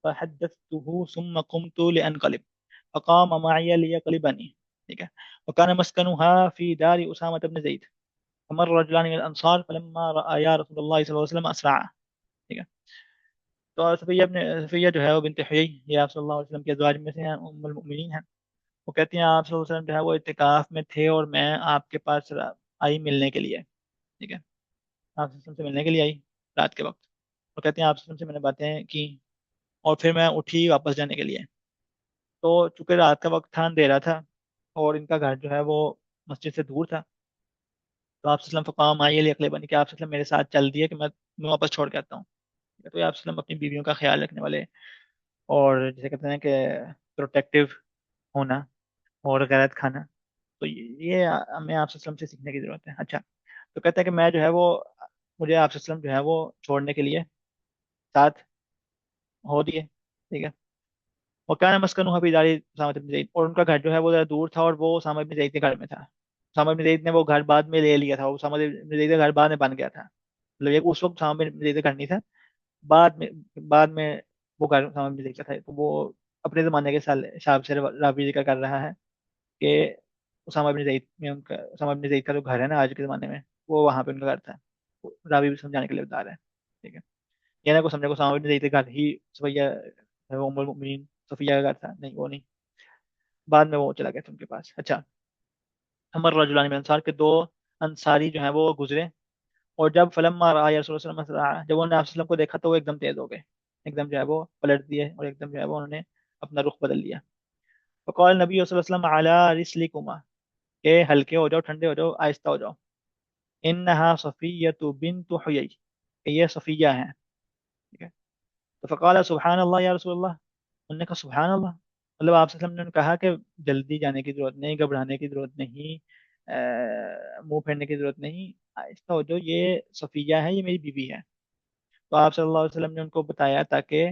فحدثته ثم قمت لأنقلب فقام معي ليقلبني، ٹھیک ہے؟ وكان مسكنها في دار أسامة بن زيد فمر رجلان من الأنصار فلما رأيا رسول الله صلى الله عليه وسلم أسرعا، ٹھیک ہے؟ تو صفیہ جو ہے وہ بنت حیی، یہ آپ صلی اللہ علیہ وسلم کے ازواج میں سے ہیں، ام المؤمنین ہیں۔ وہ کہتی ہیں آپ صلی اللہ علیہ وسلم جو ہے وہ اعتکاف میں تھے اور میں آپ کے پاس آئی ملنے کے لیے، ٹھیک ہے، آپ صلی اللہ علیہ وسلم سے ملنے کے لیے آئی رات کے وقت۔ وہ کہتے ہیں آپ صلی اللہ علیہ وسلم سے میں نے باتیں کی اور پھر میں اٹھی واپس جانے کے لیے، تو چونکہ رات کا وقت تھا، اندھیرا تھا، اور ان کا گھر جو ہے وہ مسجد سے دور تھا، تو آپ صلی اللہ علیہ وسلم فقام آئیے لیے اقلے بنی کہ آپ صلی اللہ علیہ وسلم میرے ساتھ چل دیے کہ میں واپس چھوڑ کے آتا ہوں۔ تو یہ آپ صلی اللہ علیہ وسلم اپنی بیویوں کا خیال رکھنے والے اور جسے کہتے ہیں کہ پروٹیکٹیو ہونا اور غیرت کھانا، تو یہ ہمیں آپ صلی اللہ علیہ وسلم سے سیکھنے کی ضرورت ہے۔ اچھا، تو کہتا ہے کہ میں جو ہے وہ، مجھے آپ صلی اللہ علیہ وسلم جو ہے وہ چھوڑنے کے لیے ساتھ ہو دیے، ٹھیک ہے؟ وہ کیا مسکن ہوا بیداری اسامہ بن زید، اور ان کا گھر جو ہے وہ ذرا دور تھا اور وہ اسامہ بن زید کے گھر میں تھا۔ اسامہ بن زید نے وہ گھر بعد میں لے لیا تھا، وہ اسامہ بن زید کا گھر بعد میں بن گیا تھا، مطلب یہ کہ اس وقت اسامہ بن زید کا گھر نہیں تھا، بعد میں وہ گھر اسامہ بن زید کا تھا۔ تو وہ اپنے زمانے کے سال حساب سے راوی ذکر کر رہا ہے کہ اسامہ بن زید کا جو گھر ہے نا آج کے زمانے میں، وہ وہاں پہ ان کا گھر تھا۔ راوی بھی سمجھانے کے لیے بتا رہا ہے، ٹھیک ہے؟ یہ نہ کو سمجھے کو اسامہ بن زید کا گھر ہی صفیہ ام المؤمنین صفیہ کا گھر تھا، نہیں وہ نہیں، بعد میں وہ چلا گیا تھا ان کے پاس۔ اچھا، ہمر رجلان من انصار کے دو انصاری جو ہیں وہ گزرے، اور جب فلما رأى رسول اللہ صلی اللہ علیہ وسلم، جب انہوں نے آپ صلی اللہ علیہ وسلم کو دیکھا تو وہ ایک دم تیز ہو گئے، ایک دم جو ہے وہ پلٹ دیے اور ایک دم جو ہے وہ انہوں نے اپنا رخ بدل لیا۔ فقال نبی صلی اللہ علیہ وسلم علی رسلکما، کہ ہلکے ہو جاؤ، ٹھنڈے ہو جاؤ، آہستہ ہو جاؤ، انہا صفیۃ بنت حیی، کہ یہ صفیہ ہیں، ٹھیک ہے؟ تو فقال سبحان اللہ یا رسول اللہ، انہوں نے کہا سبحان اللہ، مطلب آپ صلی اللہ علیہ وسلم نے کہا کہ جلدی جانے کی ضرورت نہیں، گھبرانے کی ضرورت نہیں، منہ پھیرنے کی ضرورت نہیں، آہستہ ہو جاؤ، یہ صفیہ ہے، یہ میری بیوی ہے۔ تو آپ صلی اللہ علیہ وسلم نے ان کو بتایا تاکہ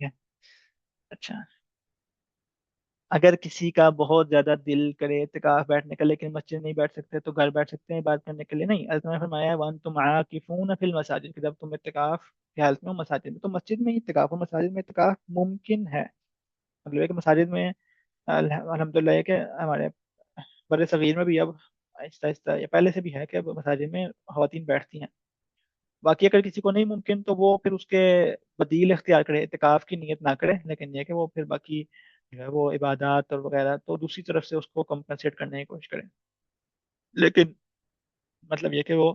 ہے؟ اچھا، اگر کسی کا بہت زیادہ دل کرے اعتکاف بیٹھنے کا لیکن مسجد نہیں بیٹھ سکتے تو گھر بیٹھ سکتے ہیں بات کرنے کے لیے؟ نہیں، حضرت نے فرمایا وان تم عاکفون فی المساجد، کہ جب تم اعتکاف کی حالت میں ہو مساجد میں، تو مسجد میں ہی اعتکاف ہو، مساجد میں اعتکاف ممکن ہے، مطلب ہے کہ مساجد میں الحمد للہ ہے کہ ہمارے بر صغیر میں بھی اب آہستہ آہستہ، یا پہلے سے بھی ہے کہ اب مساجد میں خواتین بیٹھتی ہیں۔ باقی اگر کسی کو نہیں ممکن تو وہ پھر اس کے بدیل اختیار کرے، اعتکاف کی نیت نہ کرے، لیکن یہ کہ وہ پھر باقی جو ہے وہ عبادات اور وغیرہ تو دوسری طرف سے اس کو کمپنسیٹ کرنے کی کوشش کرے، لیکن مطلب یہ کہ وہ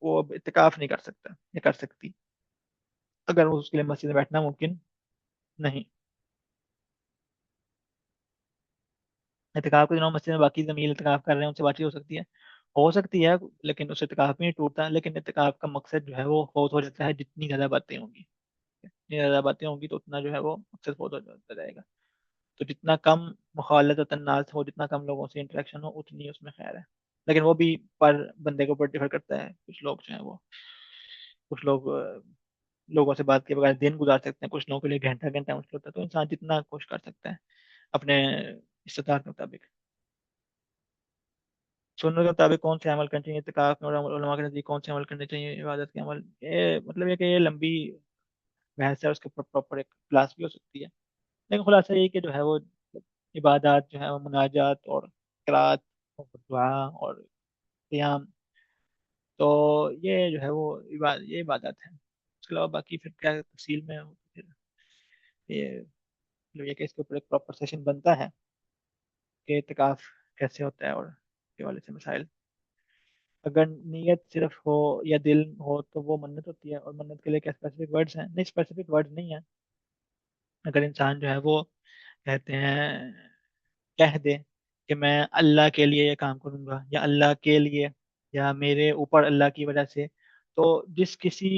اب اعتکاف نہیں کر سکتا یا کر سکتی اگر وہ اس کے لیے مسجد میں بیٹھنا ممکن نہیں۔ اعتکاف کے دنوں مسجد میں باقی زمین اعتکاف کر رہے ہیں ان سے بات چیت ہو سکتی ہے، لیکن اس اعتکاف میں نہیں ٹوٹتا، لیکن اعتکاف کا مقصد جو ہے وہ فوت ہو جاتا ہے، جتنی زیادہ باتیں ہوں گی، جتنی زیادہ باتیں ہوں گی تو اتنا جو ہے وہ مقصد فوت ہو جاتا جائے گا، تو جتنا کم مخالطت الناس ہو، جتنا کم لوگوں سے انٹریکشن ہو، اتنی اس میں خیر ہے، لیکن وہ بھی پر بندے کے اوپر ڈیفر کرتا ہے، کچھ لوگ جو ہیں وہ، کچھ لوگ لوگوں سے بات کے بغیر دن گزار سکتے ہیں، کچھ لوگوں کے لیے گھنٹہ گھنٹہ مشکل ہوتا ہے، تو انسان جتنا کوشش کر سکتا ہے اپنے استطاعت کے مطابق۔ سنت کے مطابق کون سے عمل کرنے چاہیے اعتکاف میں، اور علماء کے نزدیک کون سے عمل کرنے چاہیے عبادت کے عمل، یہ مطلب یہ کہ یہ لمبی بحث ہے، اس کے اوپر پراپر ایک کلاس بھی ہو سکتی ہے، لیکن خلاصہ یہ کہ جو ہے وہ عبادات جو ہے وہ مناجات اور قرات اور دعا اور قیام، تو یہ جو ہے وہ یہ عبادت ہے، اس کے علاوہ باقی پھر کیا تفصیل میں پھر یہ مطلب یہ کہ اس کے اوپر ایک پراپر سیشن بنتا ہے کہ اعتکاف کیسے ہوتا ہے اور کے والے سے مسائل۔ اگر نیت صرف ہو یا دل ہو تو وہ منت ہوتی ہے، اور منت کے لیے کیا اسپیسیفک ورڈز ہیں؟ نہیں، اسپیسیفک ورڈز نہیں ہیں، اگر انسان جو ہے وہ کہتے ہیں کہہ دے کہ میں اللہ کے لیے یہ کام کروں گا، یا اللہ کے لیے، یا میرے اوپر اللہ کی وجہ سے، تو جس کسی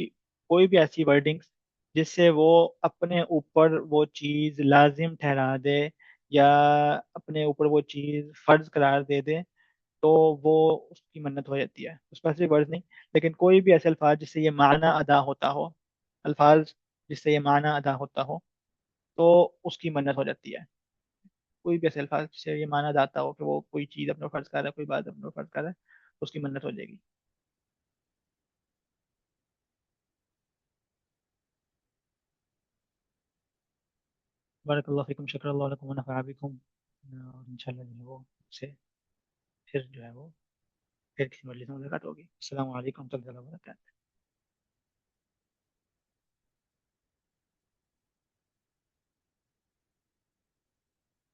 کوئی بھی ایسی ورڈنگس جس سے وہ اپنے اوپر وہ چیز لازم ٹھہرا دے یا اپنے اوپر وہ چیز فرض قرار دے دے، تو وہ اس کی منت ہو جاتی ہے، اسپیسیفک ورڈ نہیں، لیکن کوئی بھی ایسے الفاظ جس سے یہ معنی ادا ہوتا ہو، الفاظ جس سے یہ معنی ادا ہوتا ہو، تو اس کی منت ہو جاتی ہے، کوئی بھی ایسے الفاظ جس سے یہ مانا جاتا ہو کہ وہ کوئی چیز اپنے فرض کر رہا ہے، کوئی بات اپنے فرض کر رہا ہے، تو اس کی منت ہو جائے گی۔ بارک اللہ فیکم، شکر اللہ علیکم ونفع بکم، اور انشاءاللہ جو ہے وہ سے پھر جو ہے وہ پھر کسی مجلس میں ملاقات ہوگی۔ السلام علیکم ورحمۃ اللہ وبرکاتہ۔